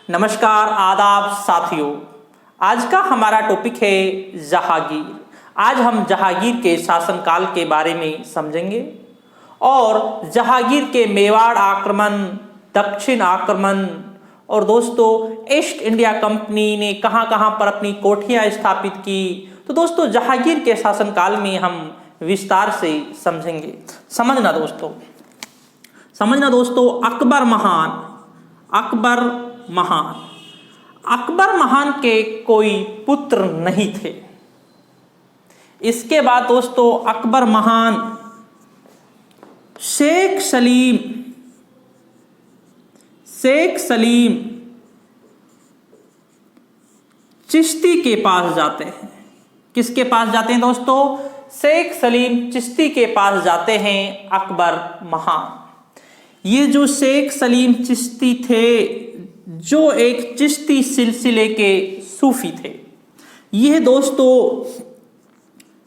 नमस्कार आदाब साथियों। आज का हमारा टॉपिक है जहांगीर। आज हम जहांगीर के शासनकाल के बारे में समझेंगे और जहांगीर के मेवाड़ आक्रमण, दक्षिण आक्रमण और दोस्तों ईस्ट इंडिया कंपनी ने कहां कहां पर अपनी कोठियां स्थापित की। तो दोस्तों जहांगीर के शासनकाल में हम विस्तार से समझेंगे। समझना दोस्तों अकबर महान के कोई पुत्र नहीं थे। इसके बाद दोस्तों अकबर महान शेख सलीम चिश्ती के पास जाते हैं। किसके पास जाते हैं दोस्तों? शेख सलीम चिश्ती के पास जाते हैं अकबर महान। ये जो शेख सलीम चिश्ती थे, जो एक चिश्ती सिलसिले के सूफी थे, यह दोस्तों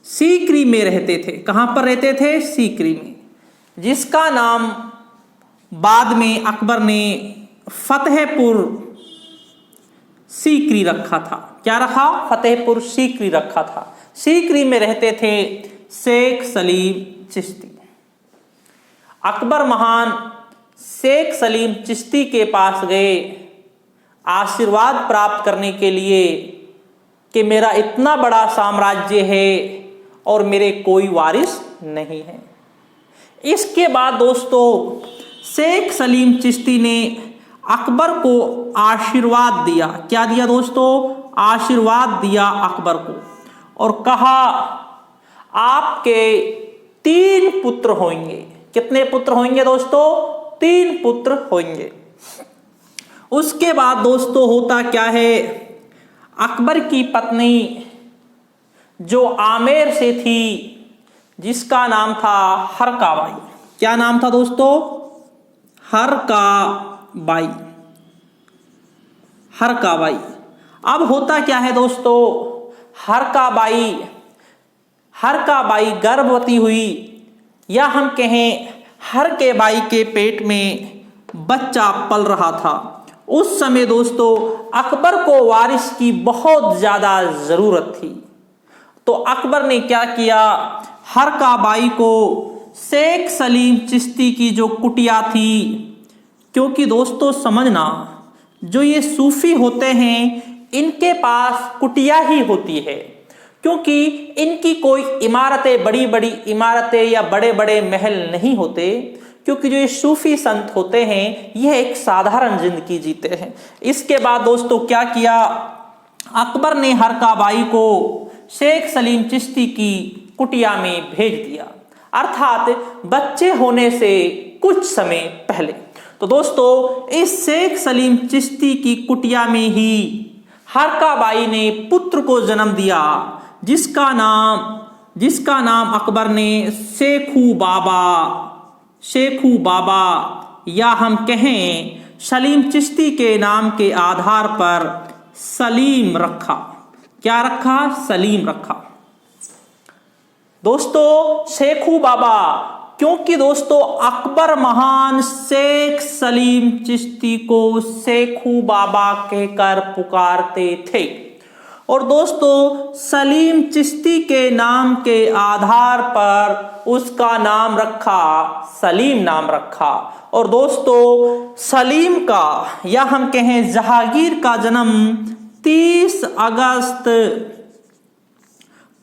सीकरी में रहते थे। कहां पर रहते थे? सीकरी में, जिसका नाम बाद में अकबर ने फतेहपुर सीकरी रखा था। क्या रखा? फतेहपुर सीकरी रखा था। सीकरी में रहते थे शेख सलीम चिश्ती। अकबर महान शेख सलीम चिश्ती के पास गए आशीर्वाद प्राप्त करने के लिए कि मेरा इतना बड़ा साम्राज्य है और मेरे कोई वारिस नहीं है। इसके बाद दोस्तों शेख सलीम चिश्ती ने अकबर को आशीर्वाद दिया। क्या दिया दोस्तों? आशीर्वाद दिया अकबर को और कहा आपके 3 पुत्र होंगे। कितने पुत्र होंगे दोस्तों? 3 पुत्र होंगे। उसके बाद दोस्तों होता क्या है, अकबर की पत्नी जो आमेर से थी, जिसका नाम था हरकाबाई। क्या नाम था दोस्तों? हरकाबाई। अब होता क्या है दोस्तों, हरकाबाई गर्भवती हुई, या हम कहें हरकेबाई के पेट में बच्चा पल रहा था। उस समय दोस्तों अकबर को वारिस की बहुत ज्यादा जरूरत थी। तो अकबर ने क्या किया, हरकाबाई को शेख सलीम चिश्ती की जो कुटिया थी, क्योंकि दोस्तों समझना, जो ये सूफी होते हैं इनके पास कुटिया ही होती है, क्योंकि इनकी कोई इमारतें, बड़ी बड़ी इमारतें या बड़े बड़े महल नहीं होते, क्योंकि जो ये सूफी संत होते हैं यह एक साधारण जिंदगी जीते हैं। इसके बाद दोस्तों क्या किया, अकबर ने हरकाबाई को शेख सलीम चिश्ती की कुटिया में भेज दिया, अर्थात बच्चे होने से कुछ समय पहले। तो दोस्तों इस शेख सलीम चिश्ती की कुटिया में ही हरकाबाई ने पुत्र को जन्म दिया, जिसका नाम अकबर ने शेखू बाबा या हम कहें सलीम चिश्ती के नाम के आधार पर सलीम रखा। क्या रखा? सलीम रखा दोस्तों, शेखू बाबा, क्योंकि दोस्तों अकबर महान शेख सलीम चिश्ती को शेखू बाबा कहकर पुकारते थे। और दोस्तों सलीम चिश्ती के नाम के आधार पर उसका नाम रखा, सलीम नाम रखा। और दोस्तों सलीम का या हम कहें जहांगीर का जन्म 30 अगस्त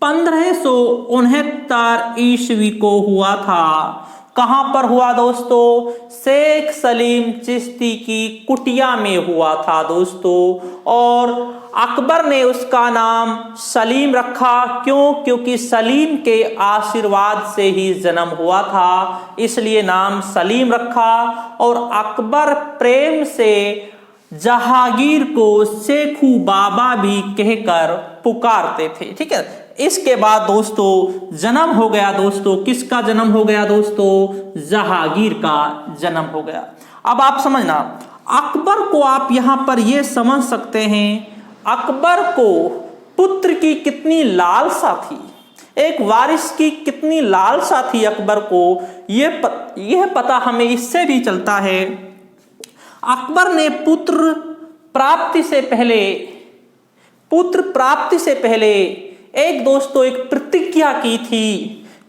1569 ईस्वी को हुआ था। कहां पर हुआ दोस्तों? शेख सलीम चिश्ती की कुटिया में हुआ था दोस्तों। और अकबर ने उसका नाम सलीम रखा। क्यों? क्योंकि सलीम के आशीर्वाद से ही जन्म हुआ था, इसलिए नाम सलीम रखा। और अकबर प्रेम से जहांगीर को शेखू बाबा भी कहकर पुकारते थे। ठीक है। इसके बाद दोस्तों जन्म हो गया दोस्तों, किसका जन्म हो गया दोस्तों? जहांगीर का जन्म हो गया। अब आप समझना, अकबर को आप यहां पर यह समझ सकते हैं, अकबर को पुत्र की कितनी लालसा थी, एक वारिस की कितनी लालसा थी अकबर को। यह पता हमें इससे भी चलता है, अकबर ने पुत्र प्राप्ति से पहले एक दोस्तों एक प्रतिज्ञा की थी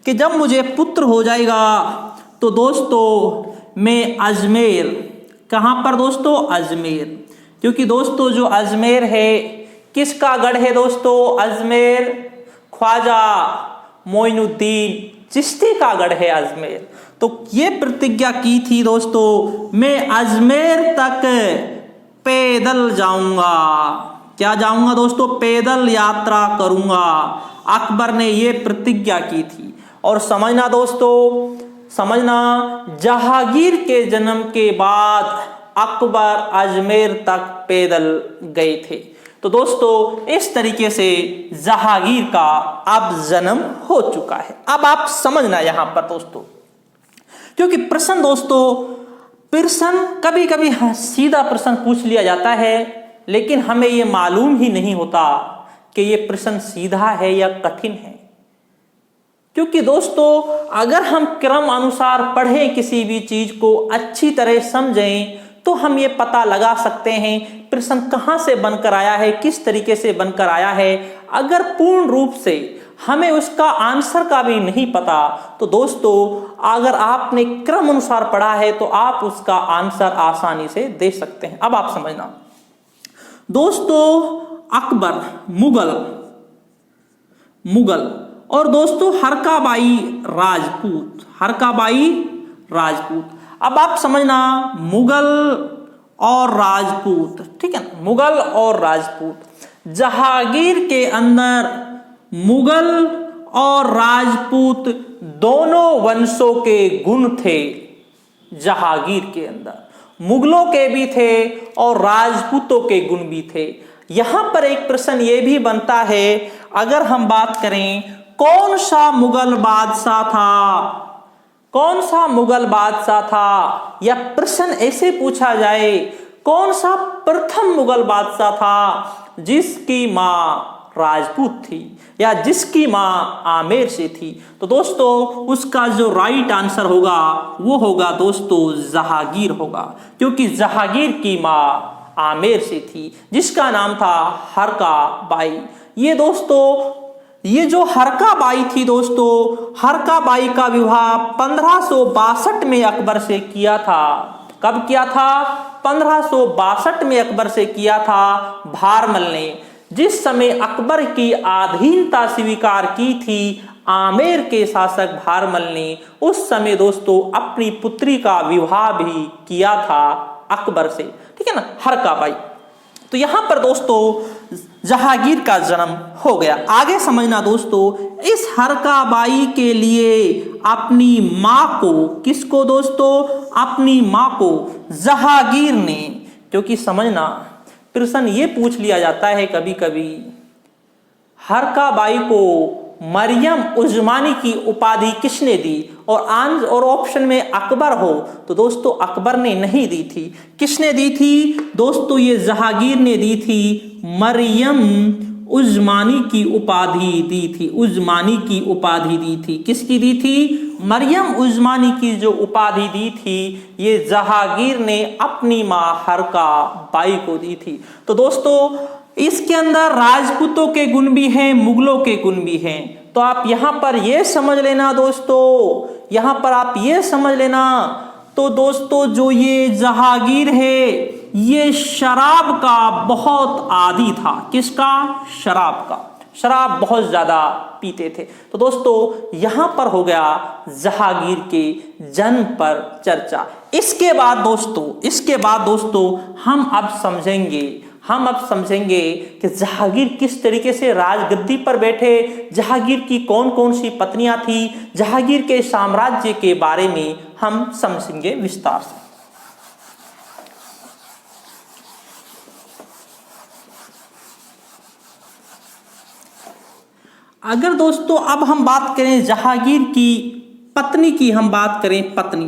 कि जब मुझे पुत्र हो जाएगा तो दोस्तों मैं अजमेर, कहाँ पर दोस्तों, अजमेर, क्योंकि दोस्तों जो अजमेर है किसका गढ़ है दोस्तों, अजमेर ख्वाजा मोइनुद्दीन चिश्ती का गढ़ है अजमेर। तो ये प्रतिज्ञा की थी दोस्तों, मैं अजमेर तक पैदल जाऊंगा, क्या जाऊंगा दोस्तों, पैदल यात्रा करूंगा। अकबर ने ये प्रतिज्ञा की थी। और समझना दोस्तों, समझना, जहांगीर के जन्म के बाद अकबर अजमेर तक पैदल गए थे। तो दोस्तों इस तरीके से जहांगीर का अब जन्म हो चुका है। अब आप समझना यहां पर दोस्तों, क्योंकि प्रश्न कभी कभी सीधा प्रश्न पूछ लिया जाता है, लेकिन हमें यह मालूम ही नहीं होता कि यह प्रश्न सीधा है या कठिन है। क्योंकि दोस्तों अगर हम क्रम अनुसार पढ़ें, किसी भी चीज को अच्छी तरह समझें, तो हम ये पता लगा सकते हैं प्रश्न कहां से बनकर आया है, किस तरीके से बनकर आया है। अगर पूर्ण रूप से हमें उसका आंसर का भी नहीं पता, तो दोस्तों अगर आपने क्रम अनुसार पढ़ा है तो आप उसका आंसर आसानी से दे सकते हैं। अब आप समझना दोस्तों, अकबर मुगल और दोस्तों हरकाबाई राजपूत। अब आप समझना, मुगल और राजपूत, ठीक है ना, मुगल और राजपूत। जहांगीर के अंदर मुगल और राजपूत दोनों वंशों के गुण थे। जहांगीर के अंदर मुगलों के भी थे और राजपूतों के गुण भी थे। यहां पर एक प्रश्न यह भी बनता है, अगर हम बात करें कौन सा मुगल बादशाह था, या प्रश्न ऐसे पूछा जाए कौन सा प्रथम मुगल बादशाह था जिसकी मां राजपूत थी या जिसकी मां आमेर से थी, तो दोस्तों उसका जो राइट आंसर होगा वो होगा दोस्तों जहांगीर होगा, क्योंकि जहांगीर की मां आमेर से थी जिसका नाम था हरकाबाई। ये दोस्तों ये जो हरकाबाई थी दोस्तों, हरकाबाई का विवाह 1562 में अकबर से किया था। कब किया था? 1562 में अकबर से किया था भारमल ने। जिस समय अकबर की अधीनता स्वीकार की थी आमेर के शासक भारमल ने, उस समय दोस्तों अपनी पुत्री का विवाह भी किया था अकबर से, ठीक है ना, हरकाबाई। तो यहां पर दोस्तों जहांगीर का जन्म हो गया। आगे समझना दोस्तों, इस हरकाबाई के लिए अपनी मां को, किसको दोस्तों? अपनी मां को जहांगीर ने, क्योंकि समझना प्रश्न ये पूछ लिया जाता है कभी कभी, हरकाबाई को मरियम उज़मानी की उपाधि किसने दी? और ऑप्शन में अकबर हो तो दोस्तों अकबर ने नहीं दी थी। किसने दी थी दोस्तों? ये जहांगीर ने दी थी। मरियम उज़मानी की उपाधि दी थी, उज़मानी की उपाधि दी थी। किसकी दी थी? मरियम उज़मानी की जो उपाधि दी थी ये जहांगीर ने अपनी मां हरकाबाई को दी थी। तो दोस्तों इसके अंदर राजपूतों के गुण भी हैं, मुगलों के गुण भी हैं। तो आप यहां पर यह समझ लेना दोस्तों, यहां पर आप यह समझ लेना, तो दोस्तों जो ये जहांगीर है ये शराब का बहुत आदी था। किसका? शराब का। शराब बहुत ज्यादा पीते थे। तो दोस्तों यहां पर हो गया जहांगीर के जन्म पर चर्चा। इसके बाद दोस्तों हम अब समझेंगे कि जहांगीर किस तरीके से राजगद्दी पर बैठे, जहांगीर की कौन कौन सी पत्नियां थी, जहांगीर के साम्राज्य के बारे में हम समझेंगे विस्तार से। अगर दोस्तों अब हम बात करें जहांगीर की पत्नी की, हम बात करें पत्नी,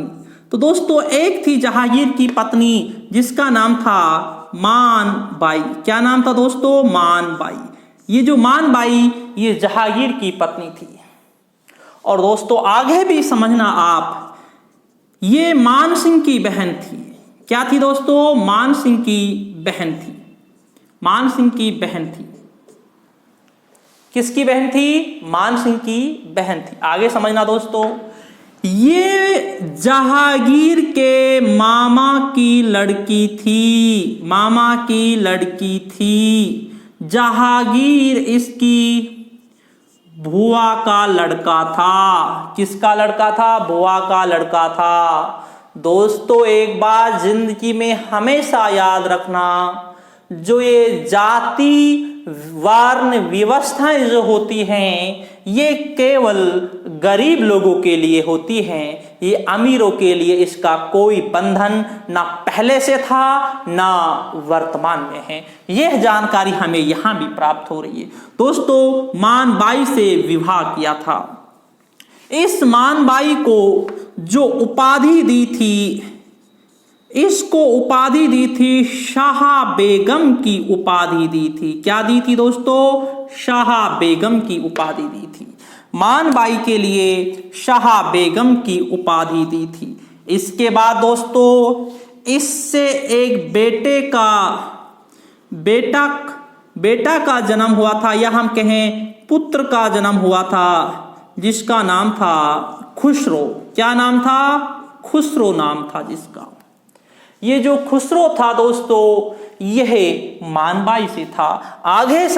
तो दोस्तों एक थी जहांगीर की पत्नी जिसका नाम था मानबाई। क्या नाम था दोस्तों? मानबाई। ये जो मानबाई ये जहांगीर की पत्नी थी। और दोस्तों आगे भी समझना आप, ये मान सिंह की बहन थी। क्या थी दोस्तों? मान सिंह की बहन थी। मान सिंह की बहन थी। किसकी बहन थी? मान सिंह की बहन थी। आगे समझना दोस्तों, ये जहांगीर के मामा की लड़की थी। मामा की लड़की थी। जहांगीर इसकी बुआ का लड़का था। किसका लड़का था? बुआ का लड़का था। दोस्तों एक बात जिंदगी में हमेशा याद रखना, जो ये जाति वर्ण व्यवस्थाएं जो होती हैं ये केवल गरीब लोगों के लिए होती हैं, ये अमीरों के लिए इसका कोई बंधन ना पहले से था ना वर्तमान में है। यह जानकारी हमें यहां भी प्राप्त हो रही है। दोस्तों मानबाई से विवाह किया था। इस मानबाई को जो उपाधि दी थी, इसको उपाधि दी थी शाह बेगम की उपाधि दी थी। क्या दी थी दोस्तों? शाह बेगम की उपाधि दी थी। मानबाई के लिए शाह बेगम की उपाधि दी थी। इसके बाद दोस्तों इससे एक बेटा का जन्म हुआ था, या हम कहें पुत्र का जन्म हुआ था, जिसका नाम था खुसरो। क्या नाम था? खुसरो नाम था जिसका। ये जो खुसरो था दोस्तों यह मानबाई से था। आगे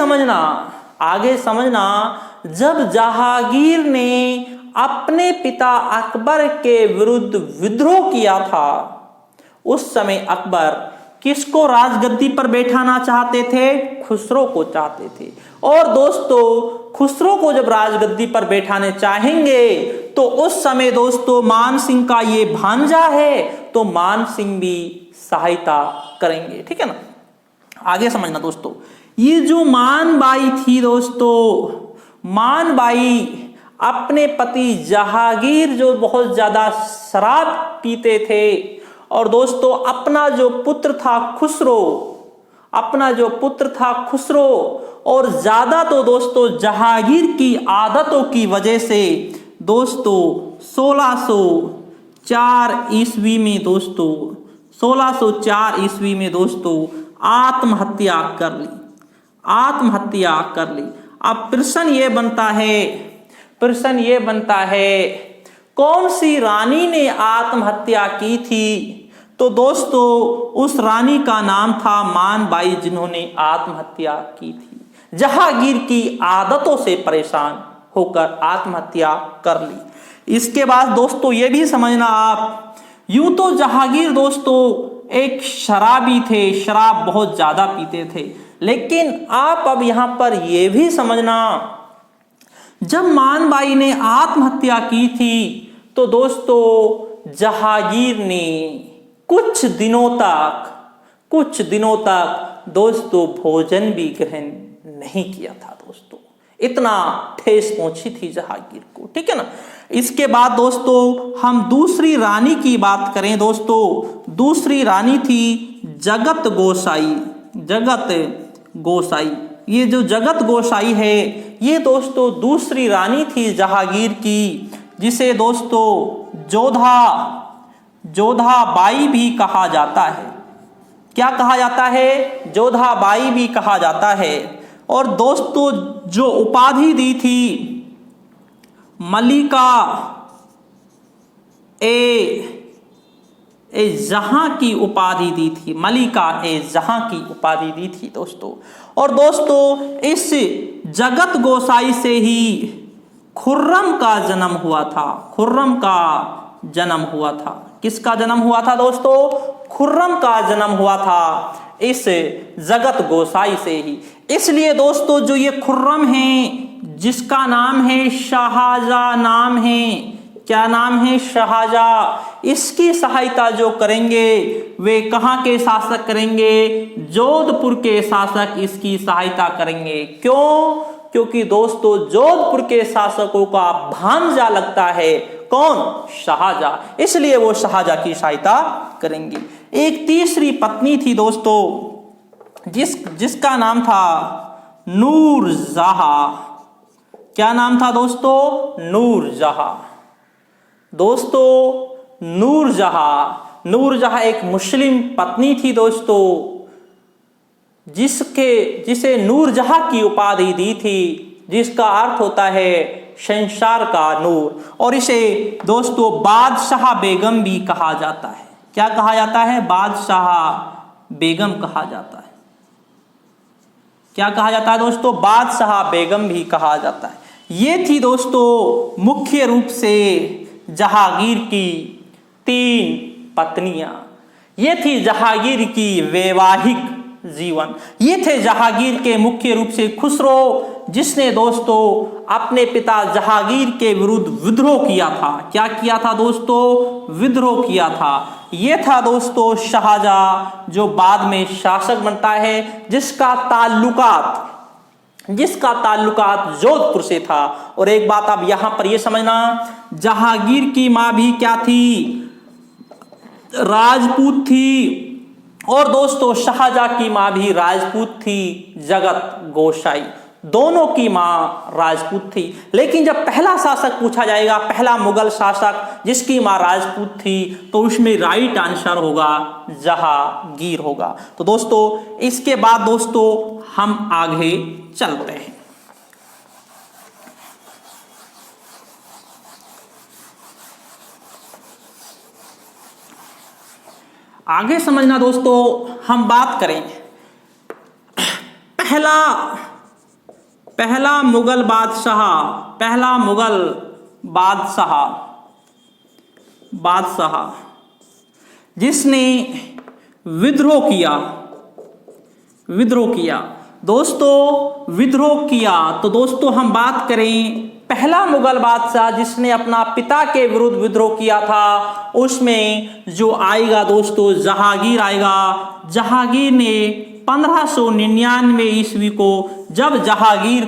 समझना, जब जहांगीर ने अपने पिता अकबर के विरुद्ध विद्रोह किया था, उस समय अकबर किसको राजगद्दी पर बैठाना चाहते थे? खुसरो को चाहते थे। और दोस्तों खुसरो को जब राजगद्दी पर बैठाने चाहेंगे तो उस समय दोस्तों मान सिंह का ये भांजा है, तो मान सिंह भी सहायता करेंगे। ठीक है ना? आगे समझना दोस्तों, ये जो मानबाई थी दोस्तों, मानबाई अपने पति जहांगीर जो बहुत ज्यादा शराब पीते थे, और दोस्तों अपना जो पुत्र था खुसरो, और ज्यादा तो दोस्तों जहांगीर की आदतों की वजह से दोस्तों 1604 ईस्वी में दोस्तों आत्महत्या कर ली। अब प्रश्न ये बनता है कौन सी रानी ने आत्महत्या की थी? तो दोस्तों उस रानी का नाम था मानबाई, जिन्होंने आत्महत्या की थी। जहांगीर की आदतों से परेशान होकर आत्महत्या कर ली। इसके बाद दोस्तों ये भी समझना आप, यूं तो जहांगीर दोस्तों एक शराबी थे, शराब बहुत ज्यादा पीते थे, लेकिन आप अब यहां पर यह भी समझना, जब मानबाई ने आत्महत्या की थी तो दोस्तों जहांगीर ने कुछ दिनों तक दोस्तों भोजन भी ग्रहण नहीं किया था। दोस्तों इतना ठेस पहुंची थी जहांगीर को। ठीक है ना? इसके बाद दोस्तों हम दूसरी रानी की बात करें। दोस्तों दूसरी रानी थी जगत गोसाई। ये जो जगत गोसाई है ये दोस्तों दूसरी रानी थी जहांगीर की, जिसे दोस्तों जोधा बाई भी कहा जाता है। क्या कहा जाता है? जोधा बाई भी कहा जाता है। और दोस्तों जो उपाधि दी थी मलिका ए जहां की उपाधि दी थी। मलिका ए जहां की उपाधि दी थी दोस्तों। और दोस्तों इस जगत गोसाई से ही खुर्रम का जन्म हुआ था। किसका जन्म हुआ था दोस्तों? खुर्रम का जन्म हुआ था इस जगत गोसाई से ही। इसलिए दोस्तों जो ये खुर्रम है, जिसका नाम है शाहजहां नाम है, क्या नाम है? शाहजहां। इसकी सहायता जो करेंगे वे कहां के शासक करेंगे? जोधपुर के शासक इसकी सहायता करेंगे। क्यों? क्योंकि दोस्तों जोधपुर के शासकों का भांजा लगता है कौन? शाहजहां। इसलिए वो शाहजहां की सहायता करेंगे। एक तीसरी पत्नी थी दोस्तों जिसका नाम था नूरजहां। क्या नाम था दोस्तों? नूरजहां। दोस्तों नूरजहां एक मुस्लिम पत्नी थी दोस्तों, जिसे नूरजहां की उपाधि दी थी, जिसका अर्थ होता है संसार का नूर, और इसे दोस्तों बादशाह बेगम भी कहा जाता है। क्या कहा जाता है? बादशाह बेगम कहा जाता है। क्या कहा जाता है दोस्तों? बादशाह बेगम भी कहा जाता है। ये थी दोस्तों मुख्य रूप से जहांगीर की 3 पत्नियां। ये थी जहांगीर की वैवाहिक जीवन। ये थे जहांगीर के मुख्य रूप से खुसरो, जिसने दोस्तों अपने पिता जहांगीर के विरुद्ध विद्रोह किया था। क्या किया था दोस्तों? विद्रोह किया था। ये था दोस्तों शाहजहां, जो बाद में शासक बनता है, जिसका ताल्लुकात जोधपुर से था। और एक बात आप यहां पर यह समझना, जहांगीर की मां भी क्या थी? राजपूत थी। और दोस्तों शाहजहां की मां भी राजपूत थी, जगत गोसाई। दोनों की मां राजपूत थी। लेकिन जब पहला शासक पूछा जाएगा, पहला मुगल शासक जिसकी मां राजपूत थी, तो उसमें राइट आंसर होगा जहांगीर होगा। तो दोस्तों इसके बाद दोस्तों हम आगे चलते हैं। आगे समझना दोस्तों, हम बात करें पहला मुगल बादशाह जिसने विद्रोह किया दोस्तों, विद्रोह किया। तो दोस्तों हम बात करें पहला मुगल बादशाह जिसने अपना पिता के विरुद्ध विद्रोह किया था, उसमें जो आएगा दोस्तों जहांगीर आएगा। जहांगीर ने 1599 ईस्वी को जब जहांगीर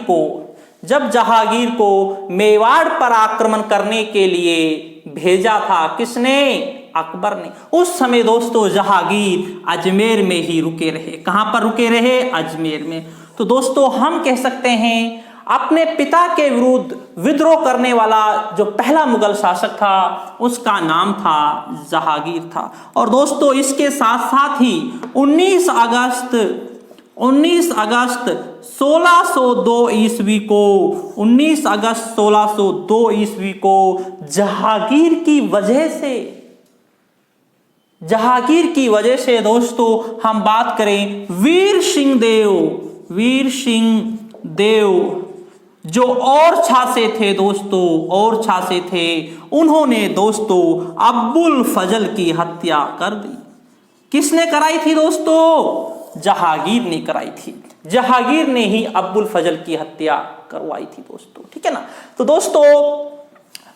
को मेवाड़ पर आक्रमण करने के लिए भेजा था, किसने? अकबर ने। उस समय दोस्तों जहांगीर अजमेर में ही रुके रहे। कहां पर रुके रहे? अजमेर में। तो दोस्तों हम कह सकते हैं अपने पिता के विरुद्ध विद्रोह करने वाला जो पहला मुगल शासक था, उसका नाम था जहांगीर था। और दोस्तों इसके साथ साथ ही 19 अगस्त 1602 ईस्वी को जहांगीर की वजह से दोस्तों हम बात करें वीर सिंह देव जो ओरछा से थे, उन्होंने दोस्तों अब्बुल फजल की हत्या कर दी। किसने कराई थी दोस्तों? जहांगीर ने कराई थी। जहांगीर ने ही अब्बुल फजल की हत्या करवाई थी दोस्तों, ठीक है ना। तो दोस्तों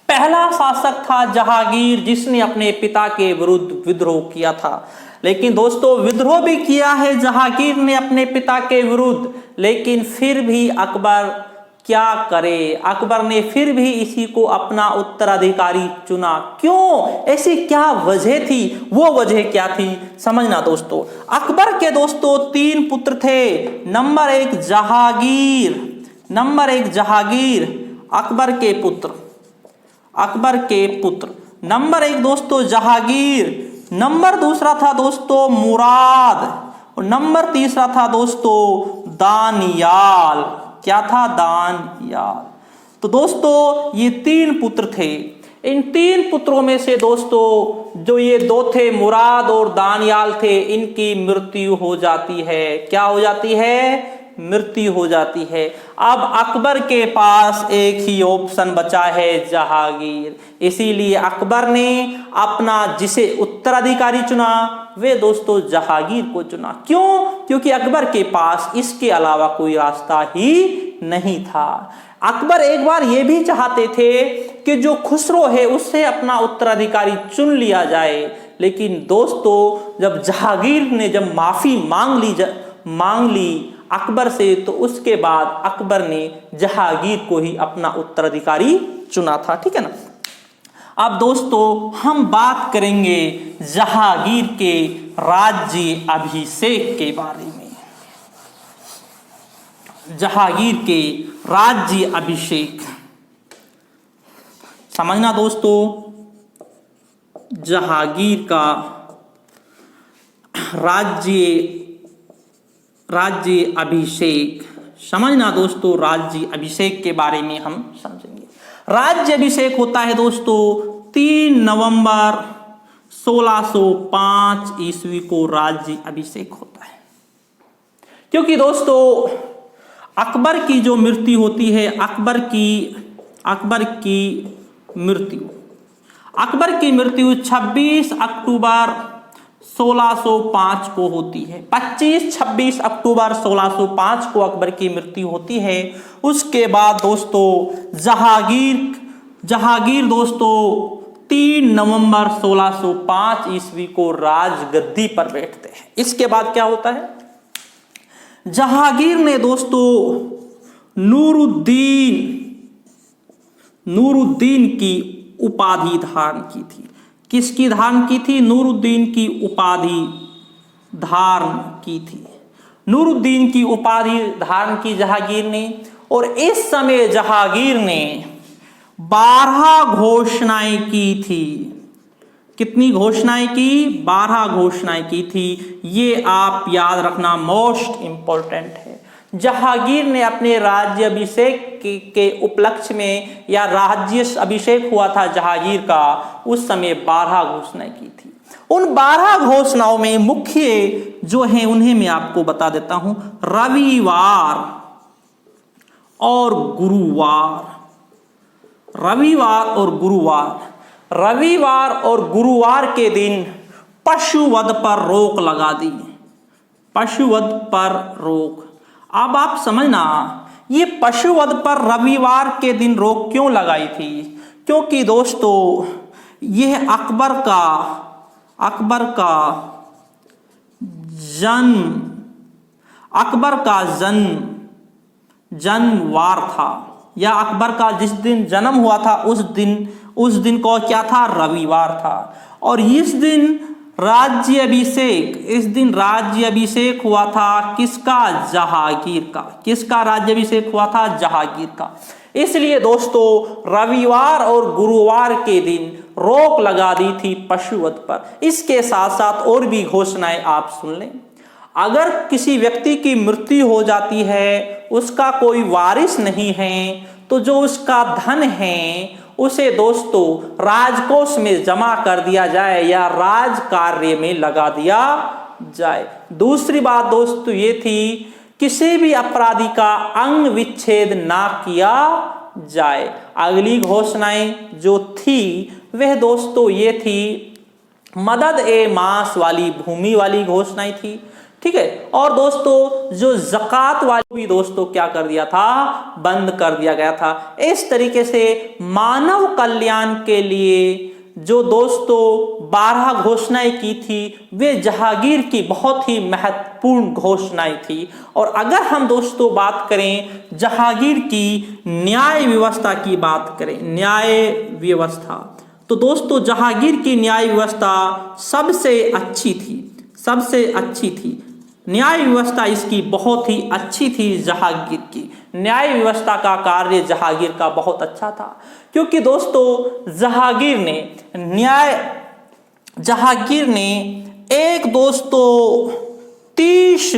पहला शासक था जहांगीर, जिसने अपने पिता के विरुद्ध विद्रोह किया था। लेकिन दोस्तों विद्रोह भी किया है जहांगीर ने अपने पिता के विरुद्ध, लेकिन फिर भी अकबर क्या करे? अकबर ने फिर भी इसी को अपना उत्तराधिकारी चुना। क्यों? ऐसी क्या वजह थी? वो वजह क्या थी समझना दोस्तों। अकबर के दोस्तों 3 पुत्र थे। नंबर 1 जहांगीर, अकबर के पुत्र। नंबर 1 दोस्तों जहांगीर। नंबर दूसरा था दोस्तों मुराद, और नंबर तीसरा था दोस्तों दानियाल। क्या था? दानियाल। तो दोस्तों ये 3 पुत्र थे। इन 3 पुत्रों में से दोस्तों जो ये 2 थे, मुराद और दानियाल थे, इनकी मृत्यु हो जाती है। क्या हो जाती है? मृत्यु हो जाती है। अब अकबर के पास एक ही ऑप्शन बचा है, जहांगीर। इसीलिए अकबर ने अपना जिसे उत्तराधिकारी चुना, वे दोस्तों जहांगीर को चुना। क्यों? क्योंकि अकबर के पास इसके अलावा कोई रास्ता ही नहीं था। अकबर एक बार ये भी चाहते थे कि जो खुसरो है उससे अपना उत्तराधिकारी चुन लिया जाए, लेकिन दोस्तों जब जहांगीर ने जब माफी मांग ली अकबर से, तो उसके बाद अकबर ने जहांगीर को ही अपना उत्तराधिकारी चुना था, ठीक है ना। अब दोस्तों हम बात करेंगे जहांगीर के राज्य अभिषेक के बारे में। जहांगीर के राज्य अभिषेक समझना दोस्तों। जहांगीर का राज्य राज्य अभिषेक। समझना दोस्तों, राज्य अभिषेक के बारे में हम समझेंगे। राज्य अभिषेक होता है दोस्तों 3 नवंबर 1605 ईस्वी को राज्य अभिषेक होता है। क्योंकि दोस्तों अकबर की जो मृत्यु होती है, अकबर की मृत्यु 26 अक्टूबर 1605 को होती है। 26 अक्टूबर 1605 को अकबर की मृत्यु होती है। उसके बाद दोस्तों जहांगीर दोस्तों 3 नवंबर 1605 ईस्वी को राजगद्दी पर बैठते हैं। इसके बाद क्या होता है, जहांगीर ने दोस्तों नूरुद्दीन की उपाधि धारण की थी। किसकी धारण की थी? नूरुद्दीन की उपाधि धारण की थी। नूरुद्दीन की उपाधि धारण की जहांगीर ने। और इस समय जहांगीर ने 12 घोषणाएं की थी। कितनी घोषणाएं की? 12 घोषणाएं की थी। ये आप याद रखना, मोस्ट इंपॉर्टेंट है। जहांगीर ने अपने राज्य अभिषेक के उपलक्ष्य में, या राज्य अभिषेक हुआ था जहांगीर का, उस समय 12 घोषणाएं की थी। उन 12 घोषणाओं में मुख्य जो हैं उन्हें मैं आपको बता देता हूं। रविवार और गुरुवार के दिन पशुवध पर रोक लगा दी। पशुवध पर रोक। अब आप समझना, ये पशुवध पर रविवार के दिन रोक क्यों लगाई थी? क्योंकि दोस्तों यह अकबर का जन्मवार था, या अकबर का जिस दिन जन्म हुआ था उस दिन को क्या था? रविवार था। और इस दिन राज्य अभिषेक हुआ था किसका? जहांगीर का। किसका राज्य अभिषेक हुआ था? जहांगीर का। इसलिए दोस्तों रविवार और गुरुवार के दिन रोक लगा दी थी पशुवध पर। इसके साथ साथ और भी घोषणाएं आप सुन लें। अगर किसी व्यक्ति की मृत्यु हो जाती है, उसका कोई वारिस नहीं है, तो जो उसका धन है उसे दोस्तों राजकोष में जमा कर दिया जाए या राज कार्य में लगा दिया जाए। दूसरी बात दोस्तों ये थी, किसी भी अपराधी का अंग विच्छेद ना किया जाए। अगली घोषणाएं जो थी वह दोस्तों ये थी, मदद ए मांस वाली भूमि वाली घोषणाएं थी। ठीक है। और दोस्तों जो ज़कात वाली भी दोस्तों क्या कर दिया था? बंद कर दिया गया था। इस तरीके से मानव कल्याण के लिए जो दोस्तों 12 घोषणाएं की थी वे जहांगीर की बहुत ही महत्वपूर्ण घोषणाएं थी। और अगर हम दोस्तों बात करें जहांगीर की न्याय व्यवस्था की बात करें, न्याय व्यवस्था, तो दोस्तों जहांगीर की न्याय व्यवस्था सबसे अच्छी थी। न्याय व्यवस्था इसकी बहुत ही अच्छी थी। जहांगीर की न्याय व्यवस्था का कार्य जहांगीर का बहुत अच्छा था, क्योंकि दोस्तों जहांगीर ने एक दोस्तों 30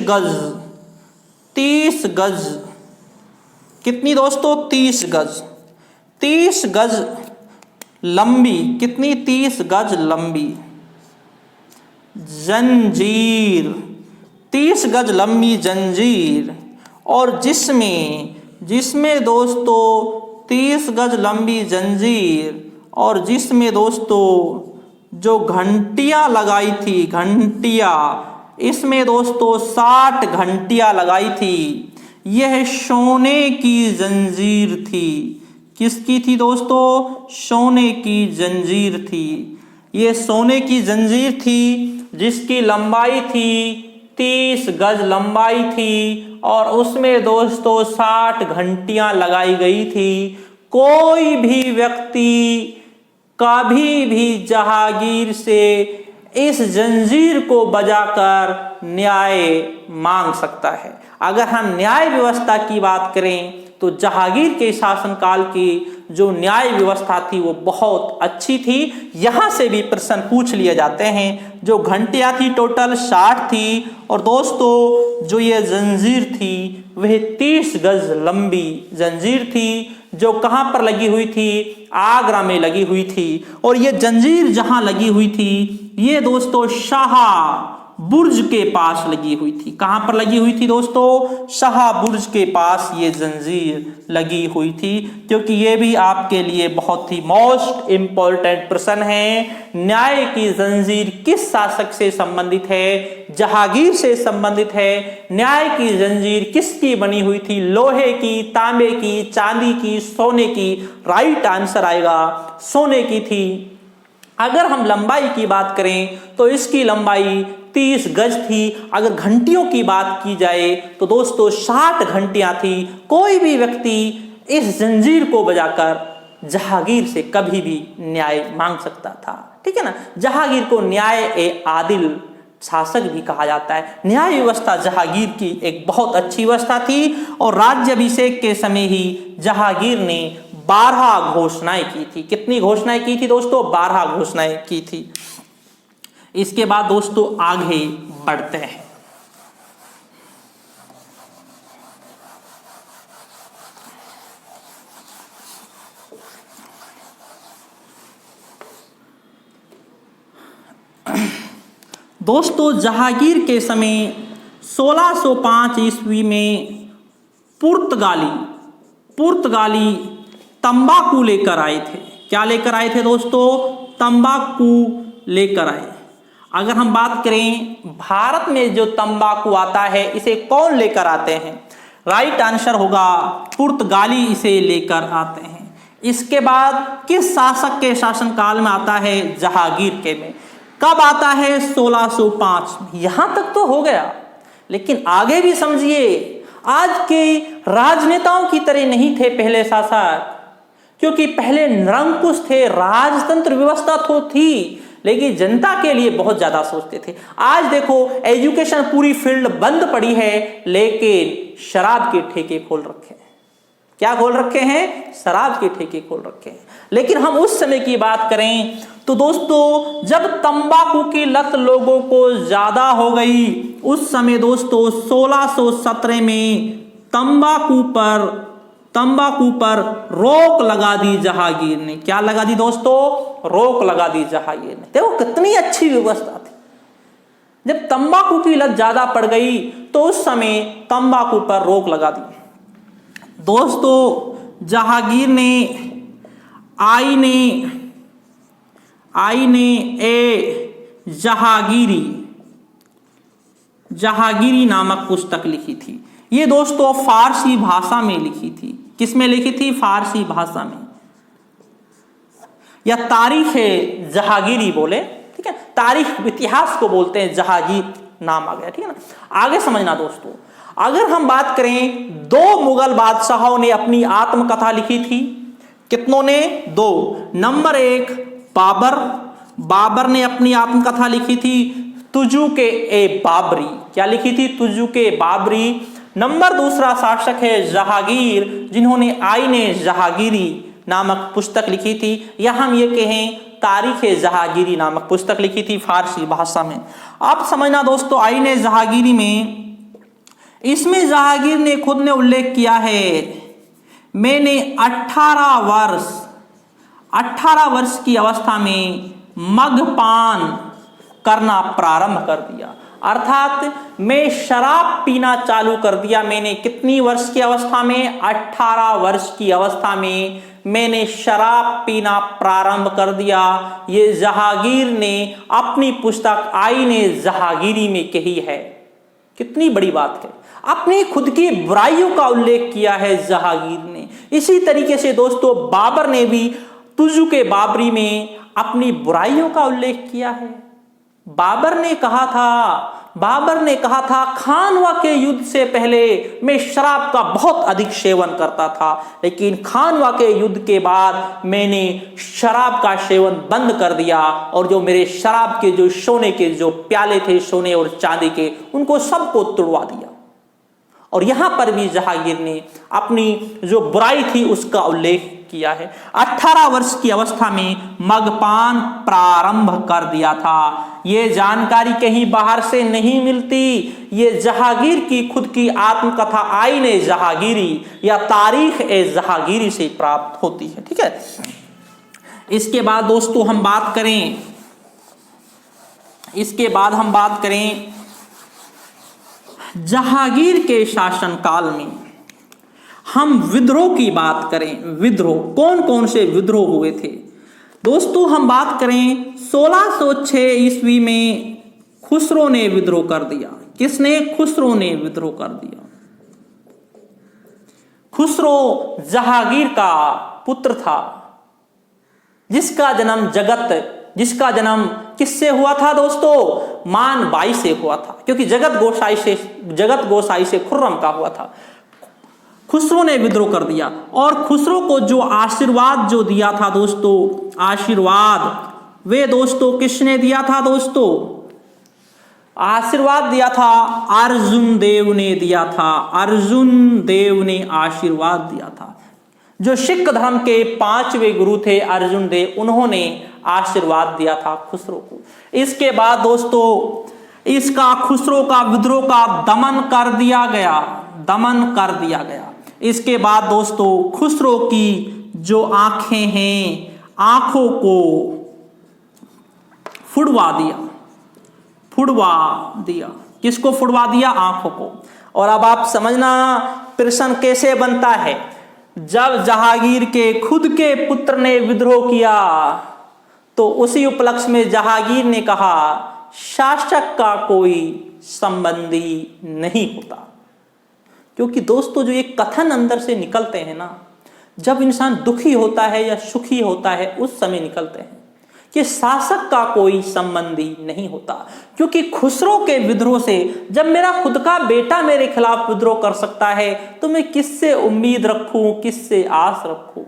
गज कितनी दोस्तों? 30 गज लंबी, कितनी? 30 गज लंबी जंजीर, 30 गज लंबी जंजीर, और जिसमें दोस्तों 30 गज लंबी जंजीर, और जिसमें दोस्तों जो घंटियां लगाई थी, इसमें दोस्तों 60 घंटियां लगाई थी। यह सोने की जंजीर थी। किसकी थी दोस्तों? सोने की जंजीर थी। ये सोने की जंजीर थी जिसकी लंबाई थी 30 गज लंबाई थी, और उसमें दोस्तों 60 घंटियां लगाई गई थी। कोई भी व्यक्ति कभी भी जहांगीर से इस जंजीर को बजाकर न्याय मांग सकता है। अगर हम न्याय व्यवस्था की बात करें तो जहांगीर के शासनकाल की जो न्याय व्यवस्था थी वो बहुत अच्छी थी। यहाँ से भी प्रश्न पूछ लिए जाते हैं। जो घंटियाँ थी टोटल 60 थी और दोस्तों जो ये जंजीर थी वह 30 गज लंबी जंजीर थी, जो कहाँ पर लगी हुई थी, आगरा में लगी हुई थी। और ये जंजीर जहाँ लगी हुई थी ये दोस्तों शाह बुर्ज के पास लगी हुई थी। कहां पर लगी हुई थी दोस्तों? शाह बुर्ज के पास ये जंजीर लगी हुई थी। क्योंकि ये भी आपके लिए बहुत ही मोस्ट इंपॉर्टेंट प्रश्न है। न्याय की जंजीर किस शासक से संबंधित है? जहांगीर से संबंधित है। न्याय की जंजीर किसकी बनी हुई थी? लोहे की, तांबे की, चांदी की, सोने की? राइट आंसर आएगा सोने की थी। अगर हम लंबाई की बात करें तो इसकी लंबाई 30 गज थी। अगर घंटियों की बात की जाए तो दोस्तों 60 घंटियां थी। कोई भी व्यक्ति इस जंजीर को बजाकर जहांगीर से कभी भी न्याय मांग सकता था। ठीक है ना। जहांगीर को न्याय ए आदिल शासक भी कहा जाता है। न्याय व्यवस्था जहांगीर की एक बहुत अच्छी व्यवस्था थी और राज्याभिषेक के समय ही जहांगीर ने 12 घोषणाएं की थी। कितनी घोषणाएं की थी दोस्तों? 12 घोषणाएं की थी। इसके बाद दोस्तों आगे बढ़ते हैं। दोस्तों जहांगीर के समय 1605 ईस्वी में पुर्तगाली तंबाकू लेकर आए थे। क्या लेकर आए थे दोस्तों? तंबाकू लेकर आए। अगर हम बात करें भारत में जो तंबाकू आता है इसे कौन लेकर आते हैं? राइट आंसर होगा पुर्तगाली इसे लेकर आते हैं। इसके बाद किस शासक के शासनकाल में आता है? जहांगीर के में। कब आता है? 1605 में। यहां तक तो हो गया, लेकिन आगे भी समझिए। आज के राजनेताओं की तरह नहीं थे पहले शासक, क्योंकि पहले निरंकुश थे, राजतंत्र व्यवस्था तो थी लेकिन जनता के लिए बहुत ज्यादा सोचते थे। आज देखो एजुकेशन पूरी फील्ड बंद पड़ी है लेकिन शराब के ठेके खोल रखे हैं। क्या खोल रखे हैं? शराब के ठेके खोल रखे हैं। लेकिन हम उस समय की बात करें तो दोस्तों जब तंबाकू की लत लोगों को ज्यादा हो गई उस समय दोस्तों 1617 में तंबाकू पर रोक लगा दी जहांगीर ने। क्या लगा दी दोस्तों? रोक लगा दी जहांगीर ने। देखो कितनी अच्छी व्यवस्था थी। जब तंबाकू की लत ज्यादा पड़ गई तो उस समय तंबाकू पर रोक लगा दी। दोस्तों जहांगीर ने आईने ए जहांगीरी नामक पुस्तक लिखी थी। ये दोस्तों फारसी भाषा में लिखी थी। किस में लिखी थी? फारसी भाषा में। या तारीख जहांगीरी बोले, ठीक है। तारीख इतिहास को बोलते हैं, जहांगीर नाम आ गया। ठीक है ना। आगे समझना दोस्तों, अगर हम बात करें 2 मुगल बादशाहों ने अपनी आत्मकथा लिखी थी। कितनों ने? 2। नंबर 1 बाबर ने अपनी आत्मकथा लिखी थी तुजुक ए बाबरी। क्या लिखी थी? तुजुक ए बाबरी। नंबर 2 शासक है जहांगीर, जिन्होंने आईने जहांगीरी नामक पुस्तक लिखी थी, या हम ये कहें तारीख जहांगीरी नामक पुस्तक लिखी थी फारसी भाषा में। आप समझना दोस्तों, आईने जहांगीरी में इसमें जहांगीर ने खुद ने उल्लेख किया है, मैंने 18 वर्ष की अवस्था में मद्यपान करना प्रारंभ कर दिया। अर्थात मैं शराब पीना चालू कर दिया। मैंने कितनी वर्ष की अवस्था में? 18 वर्ष की अवस्था में मैंने शराब पीना प्रारंभ कर दिया। ये जहांगीर ने अपनी पुस्तक आईने जहांगीरी में कही है। कितनी बड़ी बात है। अपनी खुद की बुराइयों का उल्लेख किया है जहांगीर ने। इसी तरीके से दोस्तों बाबर ने भी तुजुक ए बाबरी में अपनी बुराइयों का उल्लेख किया है। बाबर ने कहा था खानवा के युद्ध से पहले मैं शराब का बहुत अधिक सेवन करता था, लेकिन खानवा के युद्ध के बाद मैंने शराब का सेवन बंद कर दिया और जो मेरे शराब के जो सोने के जो प्याले थे, सोने और चांदी के, उनको सबको तुड़वा दिया। और यहां पर भी जहांगीर ने अपनी जो बुराई थी उसका उल्लेख किया है। 18 वर्ष की अवस्था में मद्यपान प्रारंभ कर दिया था। ये जानकारी कहीं बाहर से नहीं मिलती, ये जहांगीर की खुद की आत्मकथा आईने जहांगीरी या तारीख ए जहांगीरी से प्राप्त होती है। ठीक है, इसके बाद दोस्तों हम बात करें जहांगीर के शासनकाल में। हम विद्रोह की बात करें, विद्रोह कौन कौन से विद्रोह हुए थे दोस्तों। हम बात करें 1606 ईस्वी में खुसरो ने विद्रोह कर दिया। किसने? खुसरो ने विद्रोह कर दिया। खुसरो जहांगीर का पुत्र था, जिसका जन्म किससे हुआ था दोस्तों? मान बाई से हुआ था, क्योंकि जगत गोसाई से खुर्रम का हुआ था। खुसरो ने विद्रोह कर दिया और खुसरो को जो आशीर्वाद जो दिया था दोस्तों, आशीर्वाद वे दोस्तों किसने दिया था दोस्तों? आशीर्वाद दिया था अर्जुन देव ने दिया था। अर्जुन देव ने आशीर्वाद दिया था। जो सिख धर्म के 5वें गुरु थे अर्जुन देव, उन्होंने आशीर्वाद दिया था खुसरो को। इसके बाद दोस्तों इसका खुसरो का विद्रोह का दमन कर दिया गया। इसके बाद दोस्तों खुसरो की जो आंखें हैं, आंखों को फुड़वा दिया। किसको फुड़वा दिया? आंखों को। और अब आप समझना प्रश्न कैसे बनता है। जब जहांगीर के खुद के पुत्र ने विद्रोह किया तो उसी उपलक्ष्य में जहांगीर ने कहा शासक का कोई संबंधी नहीं होता। क्योंकि दोस्तों जो ये कथन अंदर से निकलते हैं ना, जब इंसान दुखी होता है या सुखी होता है उस समय निकलते हैं कि शासक का कोई संबंधी नहीं होता। क्योंकि खुसरो के विद्रोह से जब मेरा खुद का बेटा मेरे खिलाफ विद्रोह कर सकता है तो मैं किससे उम्मीद रखूं, किससे आस रखूं?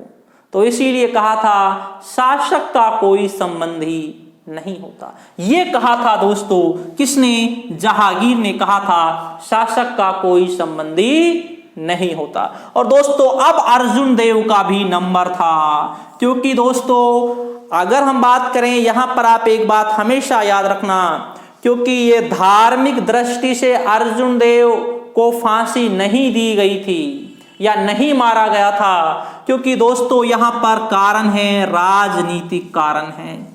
तो इसीलिए कहा था शासक का कोई संबंधी नहीं होता। ये कहा था दोस्तों किसने? जहांगीर ने कहा था शासक का कोई संबंधी नहीं होता। और दोस्तों अब अर्जुन देव का भी नंबर था, क्योंकि दोस्तों अगर हम बात करें यहां पर आप एक बात हमेशा याद रखना, क्योंकि ये धार्मिक दृष्टि से अर्जुन देव को फांसी नहीं दी गई थी या नहीं मारा गया था, क्योंकि दोस्तों यहां पर कारण है, राजनीतिक कारण है।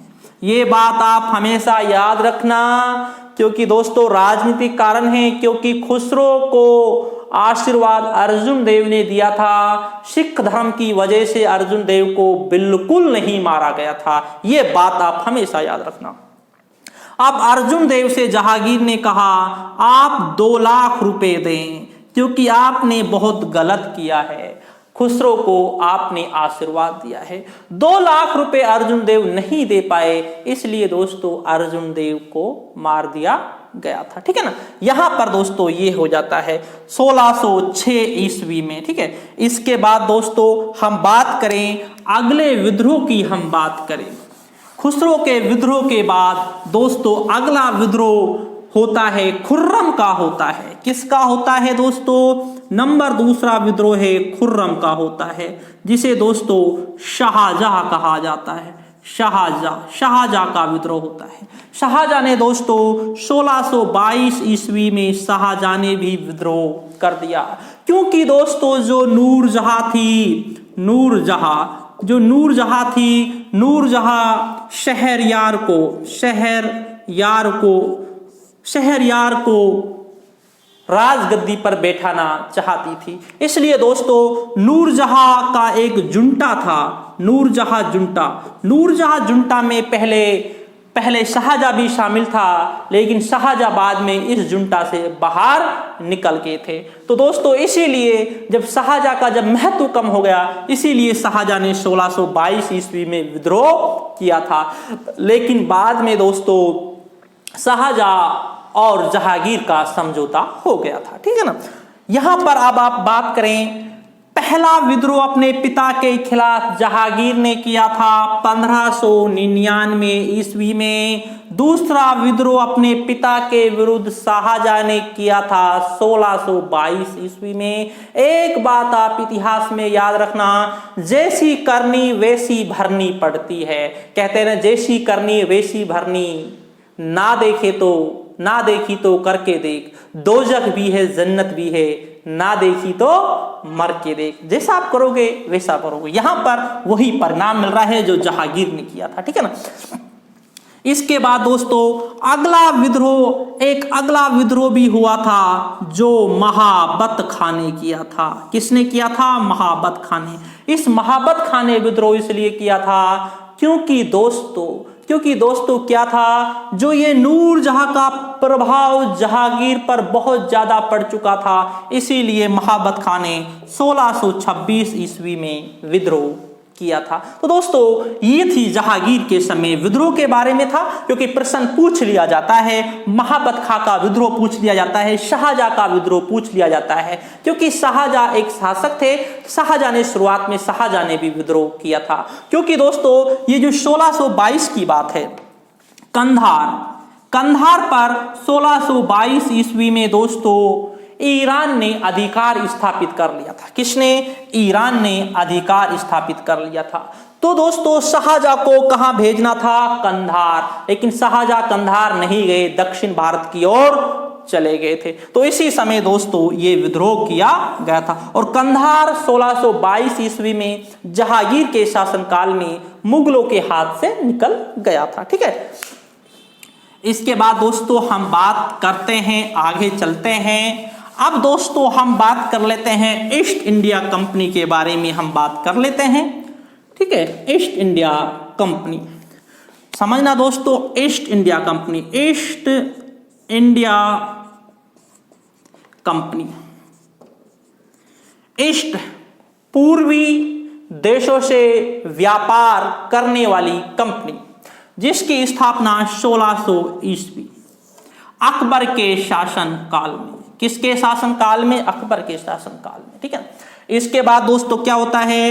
ये बात आप हमेशा याद रखना, क्योंकि दोस्तों राजनीतिक कारण है। क्योंकि खुसरो को आशीर्वाद अर्जुन देव ने दिया था, सिख धर्म की वजह से अर्जुन देव को बिल्कुल नहीं मारा गया था। ये बात आप हमेशा याद रखना। अब अर्जुन देव से जहांगीर ने कहा आप 2 लाख रुपए दें, क्योंकि आपने बहुत गलत किया है। खुसरो को आपने आशीर्वाद दिया है। 2 लाख रुपए अर्जुन देव नहीं दे पाए, इसलिए दोस्तों अर्जुन देव को मार दिया गया था। ठीक है ना। यहां पर दोस्तों ये हो जाता है 1606 ईस्वी में। ठीक है, इसके बाद दोस्तों हम बात करें अगले विद्रोह की। हम बात करें खुसरो के विद्रोह के बाद दोस्तों अगला विद्रोह होता है खुर्रम का होता है। किसका होता है दोस्तों? नंबर 2 विद्रोह है खुर्रम का होता है, जिसे दोस्तों शाहजहां कहा जाता है। शाहजहां का विद्रोह होता है। शाहजहां ने दोस्तों 1622 ईस्वी में शाहजहां ने भी विद्रोह कर दिया, क्योंकि दोस्तों जो नूरजहां थी, नूरजहां शहरयार को राजगद्दी पर बैठाना चाहती थी। इसलिए दोस्तों नूरजहां का एक जुंटा था, नूरजहां जुंटा में पहले शाहजहां भी शामिल था, लेकिन शाहजहां बाद में इस जुंटा से बाहर निकल गए थे। तो दोस्तों इसीलिए जब शाहजहां का महत्व कम हो गया, इसीलिए शाहजहां ने 1622 ईस्वी में विद्रोह किया था। लेकिन बाद में दोस्तों शाहजहां और जहांगीर का समझौता हो गया था। ठीक है ना। यहां पर अब आप बात करें पहला विद्रोह अपने पिता के खिलाफ जहांगीर ने किया था 1599 ईस्वी में। दूसरा विद्रोह अपने पिता के विरुद्ध शाहजहां ने किया था 1622 ईस्वी में। एक बात आप इतिहास में याद रखना, जैसी करनी वैसी भरनी पड़ती है। कहते हैं ना, जैसी करनी वैसी भरनी, ना देखी तो करके देख, दोजख भी है जन्नत भी है, ना देखी तो मर के देख। जैसा आप करोगे वैसा करोगे। यहां पर वही परिणाम मिल रहा है जो जहांगीर ने किया था, ठीक है ना। इसके बाद दोस्तों एक अगला विद्रोह भी हुआ था जो महाबत खान ने किया था। किसने किया था? महाबत खान ने। इस महाबत खान ने विद्रोह इसलिए किया था क्योंकि दोस्तों क्या था, जो ये नूरजहां का प्रभाव जहांगीर पर बहुत ज्यादा पड़ चुका था, इसीलिए महाबत खान ने 1626 ईस्वी में विद्रोह किया था। तो दोस्तों ये थी जहांगीर के समय विद्रोह के बारे में था, क्योंकि प्रश्न पूछ लिया जाता है, महाबत खां का विद्रोह पूछ लिया जाता है, शाहजहां का विद्रोह पूछ लिया जाता है, क्योंकि शाहजहां एक शासक थे। शाहजहां ने शुरुआत में शाहजहां ने भी विद्रोह किया था। क्योंकि दोस्तों ये जो 1622 की बात है, कंधार पर 1622 ईस्वी में दोस्तों ईरान ने अधिकार स्थापित कर लिया था। किसने? ईरान ने अधिकार स्थापित कर लिया था। तो दोस्तों शाहजहां को कहां भेजना था? कंधार। लेकिन शाहजहां कंधार नहीं गए, दक्षिण भारत की ओर चले गए थे। तो इसी समय दोस्तों ये विद्रोह किया गया था और कंधार 1622 ईस्वी में जहांगीर के शासनकाल में मुगलों के हाथ से निकल गया था, ठीक है। इसके बाद दोस्तों हम बात करते हैं, आगे चलते हैं। अब दोस्तों हम बात कर लेते हैं ईस्ट इंडिया कंपनी के बारे में, हम बात कर लेते हैं, ठीक है। ईस्ट इंडिया कंपनी समझना दोस्तों, ईस्ट इंडिया कंपनी ईस्ट पूर्वी देशों से व्यापार करने वाली कंपनी, जिसकी स्थापना 1600 ईस्वी अकबर के शासन काल में। किसके शासन काल में? अकबर के शासन काल में, ठीक है। इसके बाद दोस्तों क्या होता है,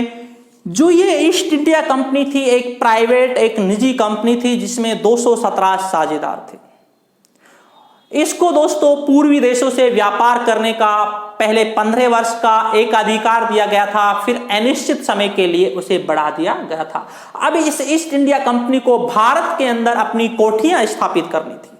जो ये ईस्ट इंडिया कंपनी थी एक प्राइवेट, एक निजी कंपनी थी, जिसमें 217 साझेदार थे। इसको दोस्तों पूर्वी देशों से व्यापार करने का पहले 15 वर्ष का एक अधिकार दिया गया था, फिर अनिश्चित समय के लिए उसे बढ़ा दिया गया था। अब इस ईस्ट इंडिया कंपनी को भारत के अंदर अपनी कोठियां स्थापित करनी थी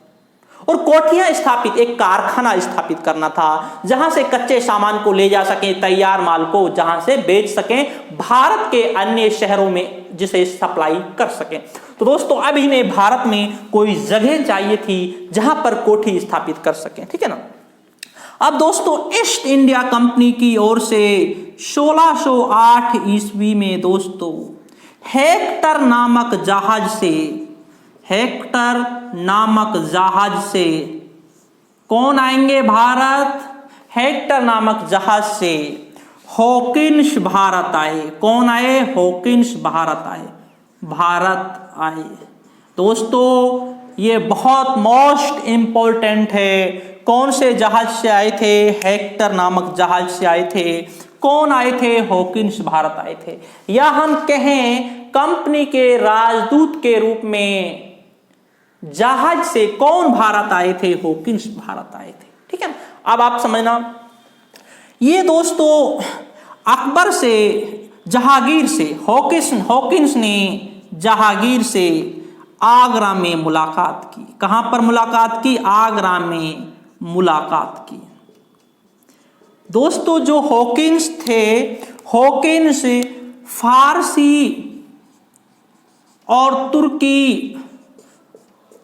और कोठियां स्थापित, एक कारखाना स्थापित करना था, जहां से कच्चे सामान को ले जा सकें, तैयार माल को जहां से बेच सकें भारत के अन्य शहरों में, जिसे सप्लाई कर सकें। तो दोस्तों अब इन्हें भारत में कोई जगह चाहिए थी जहां पर कोठी स्थापित कर सकें, ठीक है ना। अब दोस्तों ईस्ट इंडिया कंपनी की ओर से 1608 ईस्वी में दोस्तों हेक्टर नामक जहाज से कौन आएंगे भारत? हेक्टर नामक जहाज से हॉकिंस भारत आए। कौन आए? हॉकिंस भारत आए। दोस्तों ये बहुत मोस्ट इंपॉर्टेंट है। कौन से जहाज से आए थे? हेक्टर नामक जहाज से आए थे। कौन आए थे? हॉकिंस भारत आए थे। या हम कहें कंपनी के राजदूत के रूप में जहाज से कौन भारत आए थे? हॉकिंस भारत आए थे, ठीक है। अब आप समझना, ये दोस्तों अकबर से जहांगीर से हॉकिंस ने जहांगीर से आगरा में मुलाकात की। कहां पर मुलाकात की? आगरा में मुलाकात की। दोस्तों जो हॉकिंस थे, हॉकिंस फारसी और तुर्की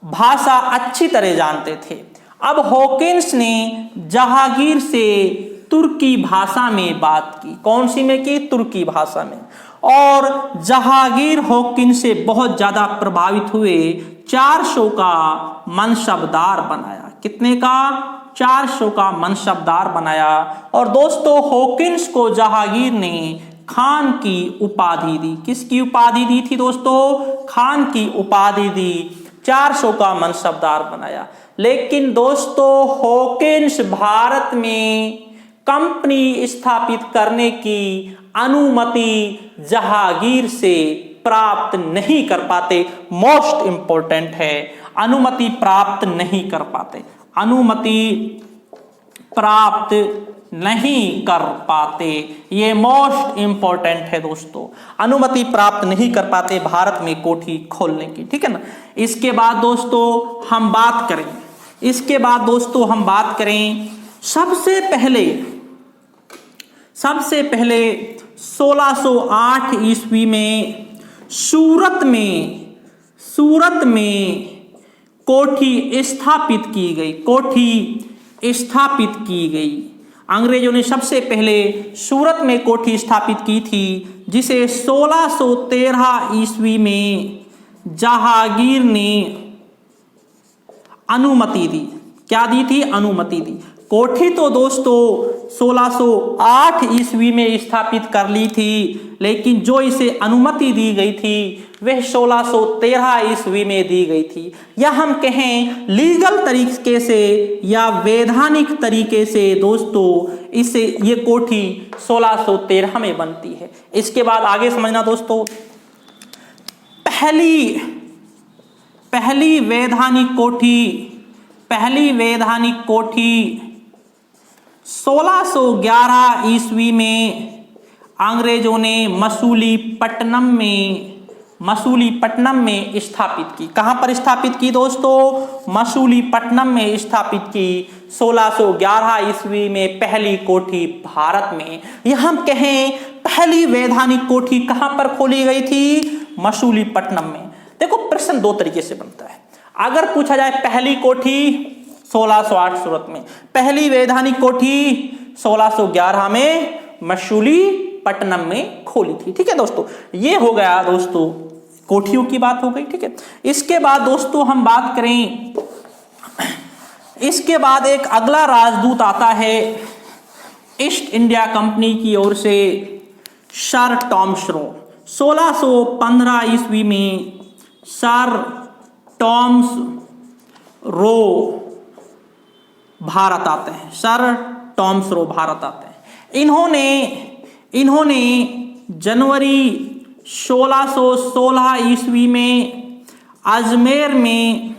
भाषा अच्छी तरह जानते थे। अब हॉकिंस ने जहांगीर से तुर्की भाषा में बात की। कौन सी में की? तुर्की भाषा में। और जहांगीर हॉकिंस से बहुत ज्यादा प्रभावित हुए, 400 का मनसबदार बनाया। कितने का? 400 का मनसबदार बनाया। और दोस्तों हॉकिंस को जहांगीर ने खान की उपाधि दी। किसकी उपाधि दी थी दोस्तों? खान की उपाधि दी। 400 का मनसबदार बनाया। लेकिन दोस्तों हॉकिंस भारत में कंपनी स्थापित करने की अनुमति जहांगीर से प्राप्त नहीं कर पाते। मोस्ट इंपॉर्टेंट है। अनुमति प्राप्त नहीं कर पाते, अनुमति प्राप्त नहीं कर पाते। ये मोस्ट इंपॉर्टेंट है दोस्तों, अनुमति प्राप्त नहीं कर पाते भारत में कोठी खोलने की, ठीक है ना। इसके बाद दोस्तों हम बात करें सबसे पहले 1608 ईस्वी में सूरत में कोठी स्थापित की गई। अंग्रेजों ने सबसे पहले सूरत में कोठी स्थापित की थी, जिसे 1613 ईस्वी में जहांगीर ने अनुमति दी। क्या दी थी? अनुमति दी। कोठी तो दोस्तों 1608 ईस्वी में स्थापित कर ली थी, लेकिन जो इसे अनुमति दी गई थी वह 1613 ईस्वी में दी गई थी। या हम कहें लीगल तरीके से या वैधानिक तरीके से दोस्तों ये कोठी 1613 में बनती है। इसके बाद आगे समझना दोस्तों, पहली वैधानिक कोठी 1611 ईस्वी में अंग्रेजों ने मसूलीपट्टनम में स्थापित की। कहां पर स्थापित की दोस्तों? मसूलीपट्टनम में स्थापित की 1611 ईस्वी में पहली कोठी भारत में। यह हम कहें पहली वैधानिक कोठी कहां पर खोली गई थी? मसूलीपट्टनम में। देखो प्रश्न दो तरीके से बनता है। अगर पूछा जाए पहली कोठी 1608 सूरत में, पहली वैधानिक कोठी 1611 में मसूलीपट्टनम में खोली थी, ठीक है दोस्तों। ये हो गया दोस्तों, कोठियों की बात हो गई, ठीक है। इसके बाद दोस्तों हम बात करें, इसके बाद एक अगला राजदूत आता है ईस्ट इंडिया कंपनी की ओर से, सर टॉमस रो। 1615 ईस्वी में सर टॉमस रो भारत आते हैं, सर टॉमस रो भारत आते हैं। इन्होंने जनवरी 1616 ईस्वी में अजमेर में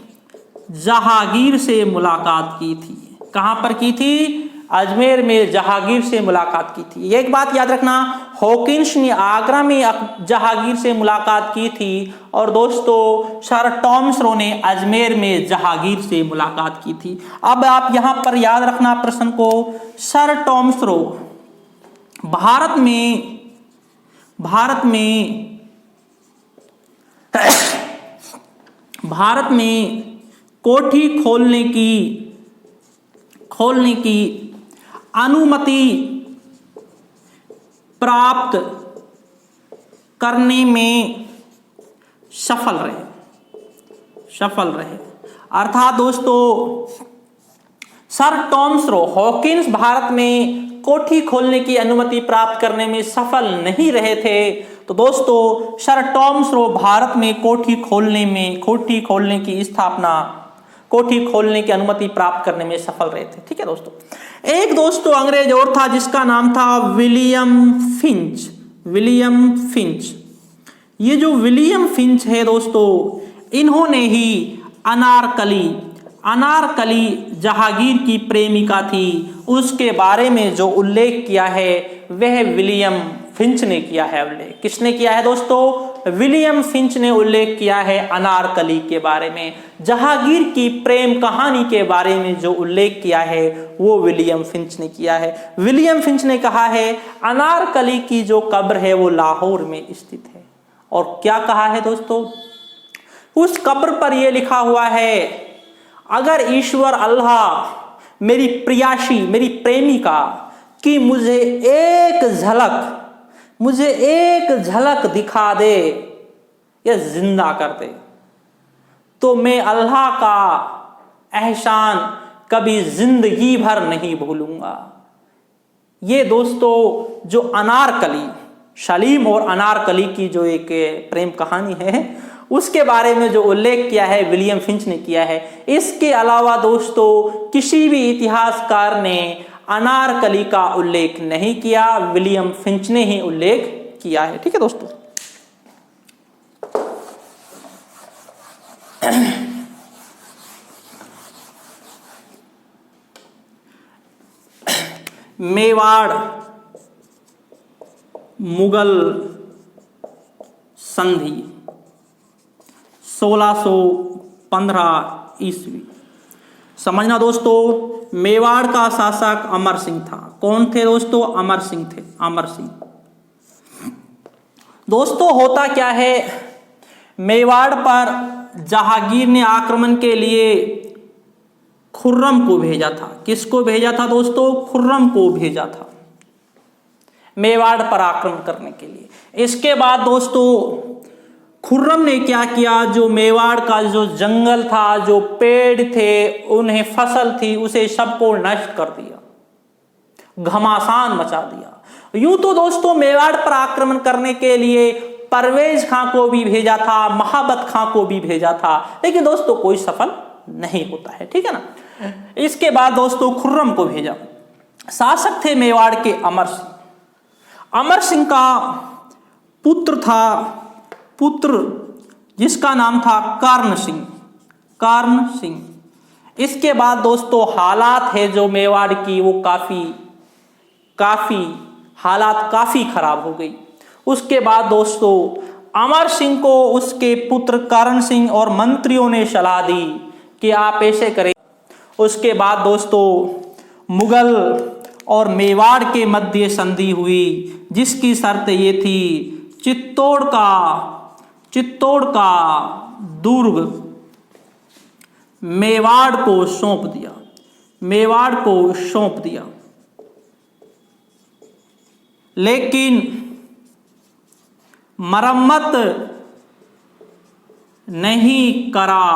जहांगीर से मुलाकात की थी। कहां पर की थी? अजमेर में जहांगीर से मुलाकात की थी। एक बात याद रखना, हॉकिंस ने आगरा में जहांगीर से मुलाकात की थी और दोस्तों सर टॉमस रो ने अजमेर में जहांगीर से मुलाकात की थी। अब आप यहां पर याद रखना प्रश्न को, सर टॉमस रो भारत में कोठी खोलने की अनुमति प्राप्त करने में सफल रहे। अर्थात दोस्तों sir Thomas Roe Hawkins Bharat में कोठी खोलने की अनुमति प्राप्त करने में सफल नहीं रहे थे, तो दोस्तों सर टॉमस रो भारत में कोठी खोलने की अनुमति प्राप्त करने में सफल रहे थे, ठीक है दोस्तों। एक दोस्तों अंग्रेज और था जिसका नाम था विलियम फिंच। ये जो विलियम फिंच है दोस्तों, इन्होंने ही अनारकली जहांगीर की प्रेमिका थी, उसके बारे में जो उल्लेख किया है वह विलियम फिंच ने किया है। उल्लेख किसने किया है दोस्तों? विलियम फिंच ने उल्लेख किया है अनारकली के बारे में। जहांगीर की प्रेम कहानी के बारे में जो उल्लेख किया है वो विलियम फिंच ने किया है। विलियम फिंच ने कहा है अनारकली की जो कब्र है वो लाहौर में स्थित है। और क्या कहा है दोस्तों? उस कब्र पर यह लिखा हुआ है, अगर ईश्वर अल्लाह मेरी प्रियाशी मेरी प्रेमिका की मुझे एक झलक दिखा दे या जिंदा कर दे, तो मैं अल्लाह का एहसान कभी जिंदगी भर नहीं भूलूंगा। ये दोस्तों जो अनारकली, सलीम और अनारकली की जो एक प्रेम कहानी है उसके बारे में जो उल्लेख किया है विलियम फिंच ने किया है। इसके अलावा दोस्तों किसी भी इतिहासकार ने अनारकली का उल्लेख नहीं किया, विलियम फिंच ने ही उल्लेख किया है, ठीक है दोस्तों। मेवाड़ मुगल संधि 1615 ईस्वी। समझना दोस्तों, मेवाड़ का शासक अमर सिंह था। कौन थे दोस्तों? अमर सिंह थे, अमर सिंह। दोस्तों होता क्या है, मेवाड़ पर जहांगीर ने आक्रमण के लिए खुर्रम को भेजा था। किसको भेजा था दोस्तों? खुर्रम को भेजा था मेवाड़ पर आक्रमण करने के लिए। इसके बाद दोस्तों खुर्रम ने क्या किया, जो मेवाड़ का जो जंगल था, जो पेड़ थे, उन्हें फसल थी, उसे सबको नष्ट कर दिया, घमासान मचा दिया। यूं तो दोस्तों मेवाड़ पर आक्रमण करने के लिए परवेज खां को भी भेजा था, महाबत खां को भी भेजा था, लेकिन दोस्तों कोई सफल नहीं होता है, ठीक है ना। इसके बाद दोस्तों खुर्रम को भेजा। शासक थे मेवाड़ के अमर सिंह। अमर सिंह का पुत्र था, पुत्र जिसका नाम था कर्ण सिंह, कर्ण सिंह। इसके बाद दोस्तों हालात है जो मेवाड़ की, वो काफी हालात काफी खराब हो गई। उसके बाद दोस्तों अमर सिंह को उसके पुत्र कर्ण सिंह और मंत्रियों ने सलाह दी कि आप ऐसे करें। उसके बाद दोस्तों मुगल और मेवाड़ के मध्य संधि हुई, जिसकी शर्त ये थी, चित्तौड़ का दुर्ग मेवाड़ को सौंप दिया, मेवाड़ को सौंप दिया। लेकिन मरम्मत नहीं करा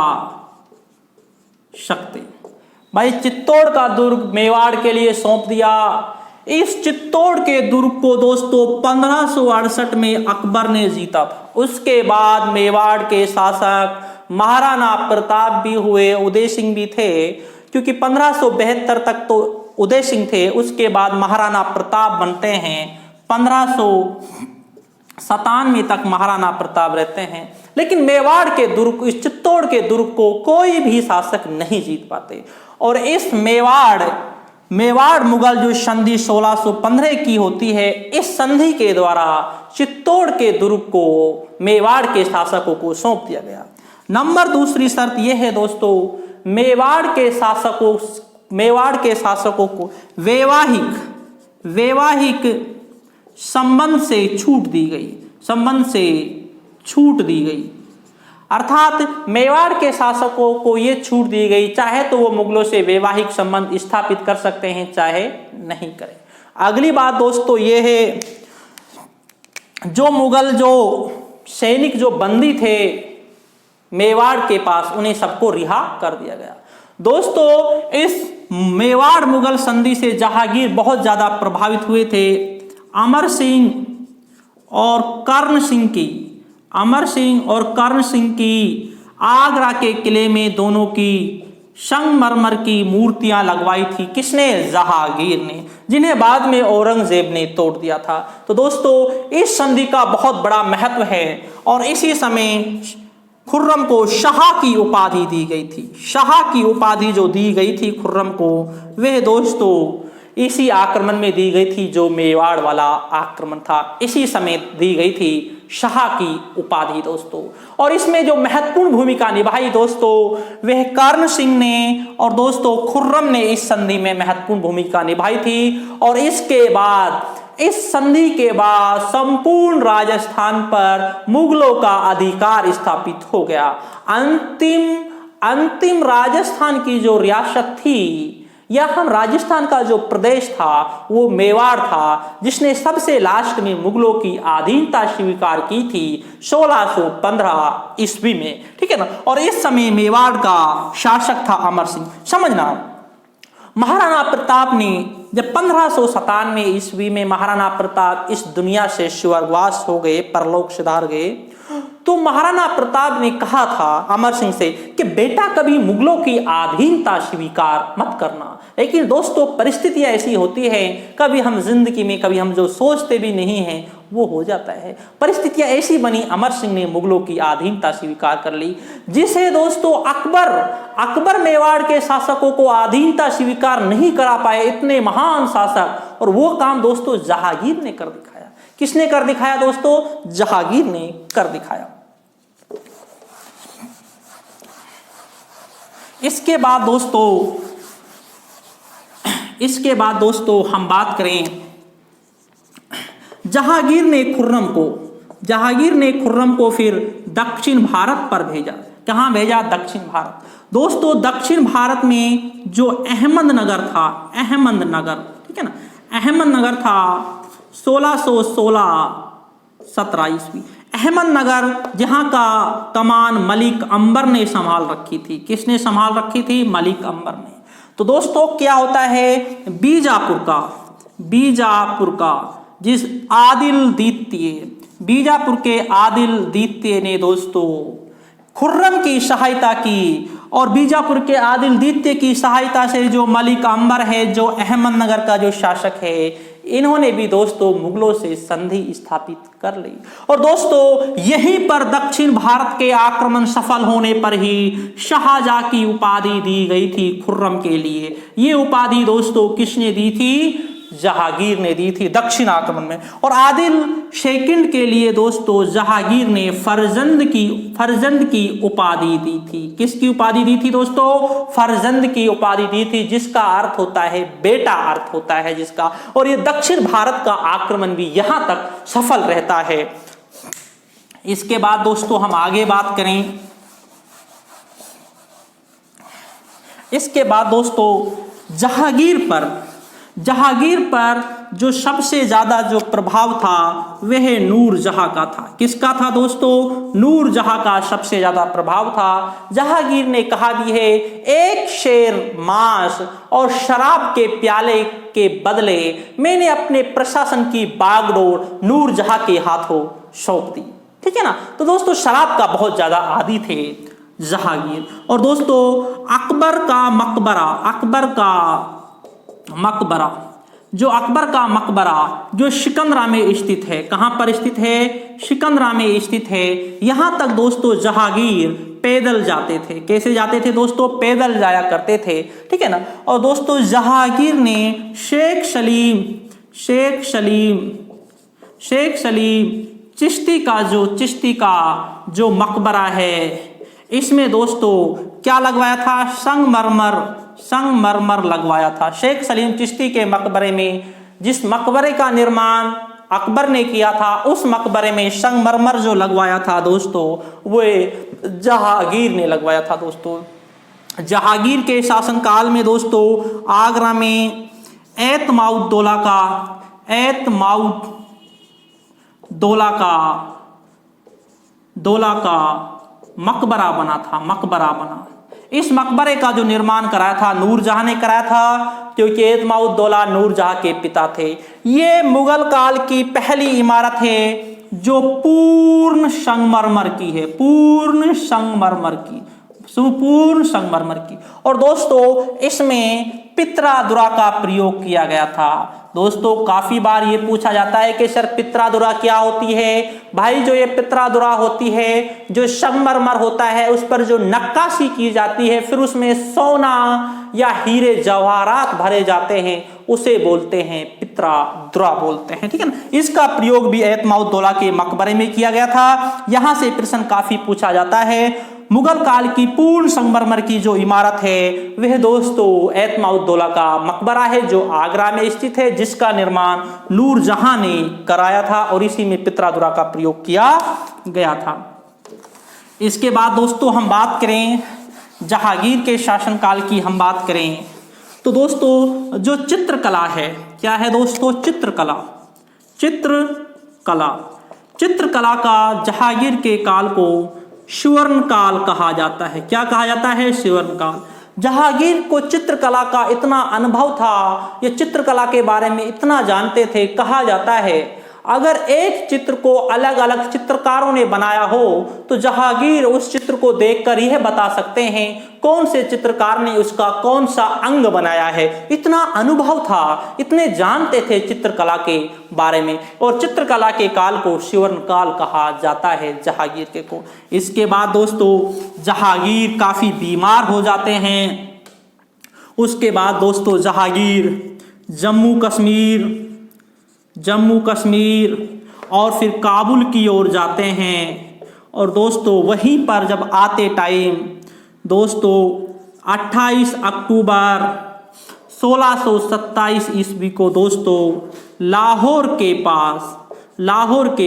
सकते। भाई चित्तौड़ का दुर्ग मेवाड़ के लिए सौंप दिया। इस चित्तौड़ के दुर्ग को दोस्तों 1568 में अकबर ने जीता था। उसके बाद मेवाड़ के शासक महाराणा प्रताप भी हुए, उदय सिंह भी थे, क्योंकि 1572 तक तो उदय सिंह थे। उसके बाद महाराणा प्रताप बनते हैं, 1597 तक महाराणा प्रताप रहते हैं। लेकिन मेवाड़ के दुर्ग, इस चित्तौड़ के दुर्ग को कोई भी शासक नहीं जीत पाते। और इस मेवाड़ मुगल जो संधि 1615 की होती है, इस संधि के द्वारा चित्तौड़ के दुर्ग को मेवाड़ के शासकों को सौंप दिया गया। नंबर दूसरी शर्त यह है दोस्तों, मेवाड़ के शासकों को वैवाहिक संबंध से छूट दी गई, अर्थात मेवाड़ के शासकों को यह छूट दी गई, चाहे तो वो मुगलों से वैवाहिक संबंध स्थापित कर सकते हैं, चाहे नहीं करें। अगली बात दोस्तों ये है, जो मुगल जो सैनिक जो बंदी थे मेवाड़ के पास, उन्हें सबको रिहा कर दिया गया। दोस्तों इस मेवाड़ मुगल संधि से जहांगीर बहुत ज्यादा प्रभावित हुए थे। अमर सिंह और कर्ण सिंह की आगरा के किले में दोनों की संगमरमर की मूर्तियां लगवाई थी। किसने? जहांगीर ने, जिन्हें बाद में औरंगजेब ने तोड़ दिया था। तो दोस्तों इस संधि का बहुत बड़ा महत्व है और इसी समय खुर्रम को शाह की उपाधि दी गई थी। शाह की उपाधि जो दी गई थी खुर्रम को, वह दोस्तों इसी आक्रमण में दी गई थी, जो मेवाड़ वाला आक्रमण था, इसी समय दी गई थी शाह की उपाधि दोस्तों। और इसमें जो महत्वपूर्ण भूमिका निभाई दोस्तों, वह कर्ण सिंह ने और दोस्तों खुर्रम ने इस संधि में महत्वपूर्ण भूमिका निभाई थी। और इसके बाद, इस संधि के बाद संपूर्ण राजस्थान पर मुगलों का अधिकार स्थापित हो गया। अंतिम राजस्थान की जो रियासत थी, या हम राजस्थान का जो प्रदेश था, वो मेवाड़ था, जिसने सबसे लास्ट में मुगलों की अधीनता स्वीकार की थी 1615 ईस्वी में, ठीक है ना। और इस समय मेवाड़ का शासक था अमर सिंह। समझना, महाराणा प्रताप ने जब 1597 ईस्वी में महाराणा प्रताप इस दुनिया से स्वर्गवास हो गए, परलोक सिधार गए, तो महाराणा प्रताप ने कहा था अमर सिंह से कि बेटा कभी मुगलों की अधीनता स्वीकार मत करना। लेकिन दोस्तों परिस्थितियां ऐसी होती हैं, कभी हम जिंदगी में, कभी हम जो सोचते भी नहीं हैं वो हो जाता है। परिस्थितियां ऐसी बनी, अमर सिंह ने मुगलों की अधीनता स्वीकार कर ली, जिसे दोस्तों अकबर मेवाड़ के शासकों को अधीनता स्वीकार नहीं करा पाए। इतने महान शासक और वो काम दोस्तों जहांगीर ने कर दिखाया। किसने कर दिखाया दोस्तों? जहांगीर ने कर दिखाया। इसके बाद दोस्तों हम बात करें, जहांगीर ने खुर्रम को फिर दक्षिण भारत पर भेजा। कहां भेजा? दक्षिण भारत। दोस्तों दक्षिण भारत में जो अहमदनगर था, ठीक है ना, अहमदनगर था 1616-17 ईस्वी। अहमदनगर जहां का कमान मलिक अंबर ने संभाल रखी थी। किसने संभाल रखी थी? मलिक अंबर ने। तो दोस्तों क्या होता है, बीजापुर का जिस बीजापुर के आदिल द्वितीय ने दोस्तों खुर्रम की सहायता की, और बीजापुर के आदिल द्वितीय की सहायता से जो मलिक अंबर है, जो अहमदनगर का जो शासक है, इन्होंने भी दोस्तों मुगलों से संधि स्थापित कर ली। और दोस्तों यहीं पर दक्षिण भारत के आक्रमण सफल होने पर ही शाहजहां की उपाधि दी गई थी खुर्रम के लिए। ये उपाधि दोस्तों किसने दी थी? जहांगीर ने दी थी दक्षिण आक्रमण में। और आदिल सेकंड के लिए दोस्तों जहांगीर ने फरजंद की उपाधि दी थी। किसकी उपाधि दी थी दोस्तों? फरजंद की उपाधि दी थी, जिसका अर्थ होता है बेटा, अर्थ होता है जिसका। और ये दक्षिण भारत का आक्रमण भी यहां तक सफल रहता है। इसके बाद दोस्तों हम आगे बात करें, इसके बाद दोस्तों जहांगीर पर जो सबसे ज्यादा जो प्रभाव था वह नूरजहां का था। किसका था दोस्तों? नूरजहां का सबसे ज्यादा प्रभाव था। जहांगीर ने कहा भी है, एक शेर मांस और शराब के प्याले के बदले मैंने अपने प्रशासन की बागडोर नूरजहां के हाथों सौंप दी। ठीक है ना। तो दोस्तों शराब का बहुत ज्यादा आदी थे जहांगीर। और दोस्तों अकबर का मकबरा जो सिकंदरा में स्थित है। कहां पर स्थित है? सिकंदरा में स्थित है। यहां तक दोस्तों जहांगीर पैदल जाते थे। कैसे जाते थे दोस्तों? पैदल जाया करते थे। ठीक है ना। और दोस्तों जहांगीर ने शेख सलीम चिश्ती का जो मकबरा है, इसमें दोस्तों क्या लगवाया था? संगमरमर लगवाया था। शेख सलीम चिश्ती के मकबरे में, जिस मकबरे का निर्माण अकबर ने किया था, उस मकबरे में संगमरमर जो लगवाया था दोस्तों, वो जहांगीर ने लगवाया था। दोस्तों जहांगीर के शासनकाल में दोस्तों आगरा में दौला का मकबरा बना। इस मकबरे का जो निर्माण कराया था नूरजहां ने कराया था, क्योंकि एतमाउद्दौला नूरजहां के पिता थे। ये मुगल काल की पहली इमारत है जो पूर्ण संगमरमर की। और दोस्तों इसमें पित्रादुरा का प्रयोग किया गया था। दोस्तों काफी बार ये पूछा जाता है कि सर पित्रादुरा क्या होती है? भाई जो ये पित्रादुरा होती है, जो संगमरमर होता है, उस पर जो नक्काशी की जाती है, फिर उसमें सोना या हीरे जवाहरात भरे जाते हैं, उसे बोलते हैं पित्रादुरा बोलते हैं। ठीक है ना। इसका प्रयोग भी एतमाउद्दौला के मकबरे में किया गया था। यहां से प्रश्न काफी पूछा जाता है। मुगल काल की पूर्ण संगमरमर की जो इमारत है वह दोस्तों एतमाउद्दौला का मकबरा है, जो आगरा में स्थित है, जिसका निर्माण नूरजहां ने कराया था और इसी में पित्रादुरा का प्रयोग किया गया था। इसके बाद दोस्तों हम बात करें जहांगीर के शासनकाल की, हम बात करें तो दोस्तों जो चित्रकला है, क्या है दोस्तों? चित्रकला का जहांगीर के काल को स्वर्ण काल कहा जाता है। क्या कहा जाता है? स्वर्ण काल। जहांगीर को चित्रकला का इतना अनुभव था, ये चित्रकला के बारे में इतना जानते थे, कहा जाता है अगर एक चित्र को अलग अलग चित्रकारों ने बनाया हो तो जहांगीर उस चित्र को देखकर यह बता सकते हैं कौन से चित्रकार ने उसका कौन सा अंग बनाया है। इतना अनुभव था, इतने जानते थे चित्रकला के बारे में, और चित्रकला के काल को स्वर्ण काल कहा जाता है जहांगीर के को। इसके बाद दोस्तों जहांगीर काफी बीमार हो जाते हैं। उसके बाद दोस्तों जहांगीर जम्मू कश्मीर और फिर काबुल की ओर जाते हैं। और दोस्तों वहीं पर जब आते टाइम दोस्तों 28 अक्टूबर 1627 ईस्वी को दोस्तों लाहौर के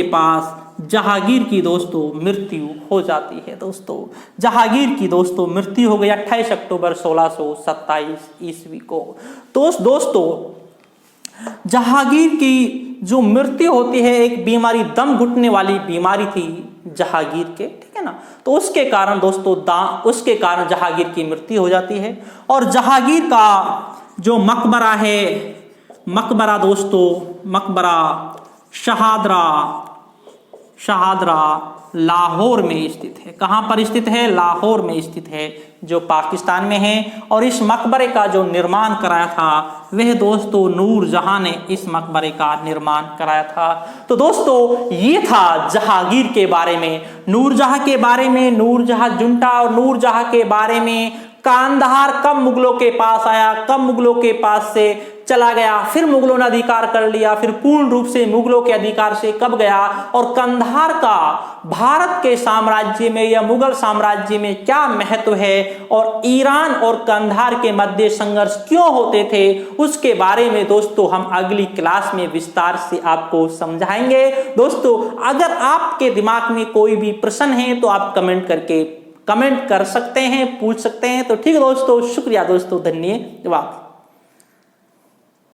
पास जहांगीर की दोस्तों मृत्यु हो जाती है। दोस्तों जहांगीर की दोस्तों मृत्यु हो गई 28 अक्टूबर 1627 ईस्वी को। दोस्तों जहांगीर की जो मृत्यु होती है, एक बीमारी, दम घुटने वाली बीमारी थी जहांगीर के, ठीक है ना। तो उसके कारण दोस्तों जहांगीर की मृत्यु हो जाती है। और जहांगीर का जो मकबरा है, मकबरा शहादरा लाहौर में स्थित है। कहाँ पर स्थित है? लाहौर में स्थित है, जो पाकिस्तान में है। और इस मकबरे का जो निर्माण कराया था वह दोस्तों नूरजहां ने इस मकबरे का निर्माण कराया था। तो दोस्तों ये था जहांगीर के बारे में, नूरजहां के बारे में, नूरजहां जुंटा और नूरजहां के बारे में। कांधार कब मुगलों के पास आया, कब मुगलों के पास से चला गया, फिर मुगलों ने अधिकार कर लिया, फिर पूर्ण रूप से मुगलों के अधिकार से कब गया, और कंधार का भारत के साम्राज्य में या मुगल साम्राज्य में क्या महत्व है, और ईरान और कंधार के मध्य संघर्ष क्यों होते थे, उसके बारे में दोस्तों हम अगली क्लास में विस्तार से आपको समझाएंगे। दोस्तों अगर आपके दिमाग में कोई भी प्रश्न है तो आप कमेंट कर सकते हैं, पूछ सकते हैं। तो ठीक है दोस्तों, शुक्रिया दोस्तों, धन्यवाद।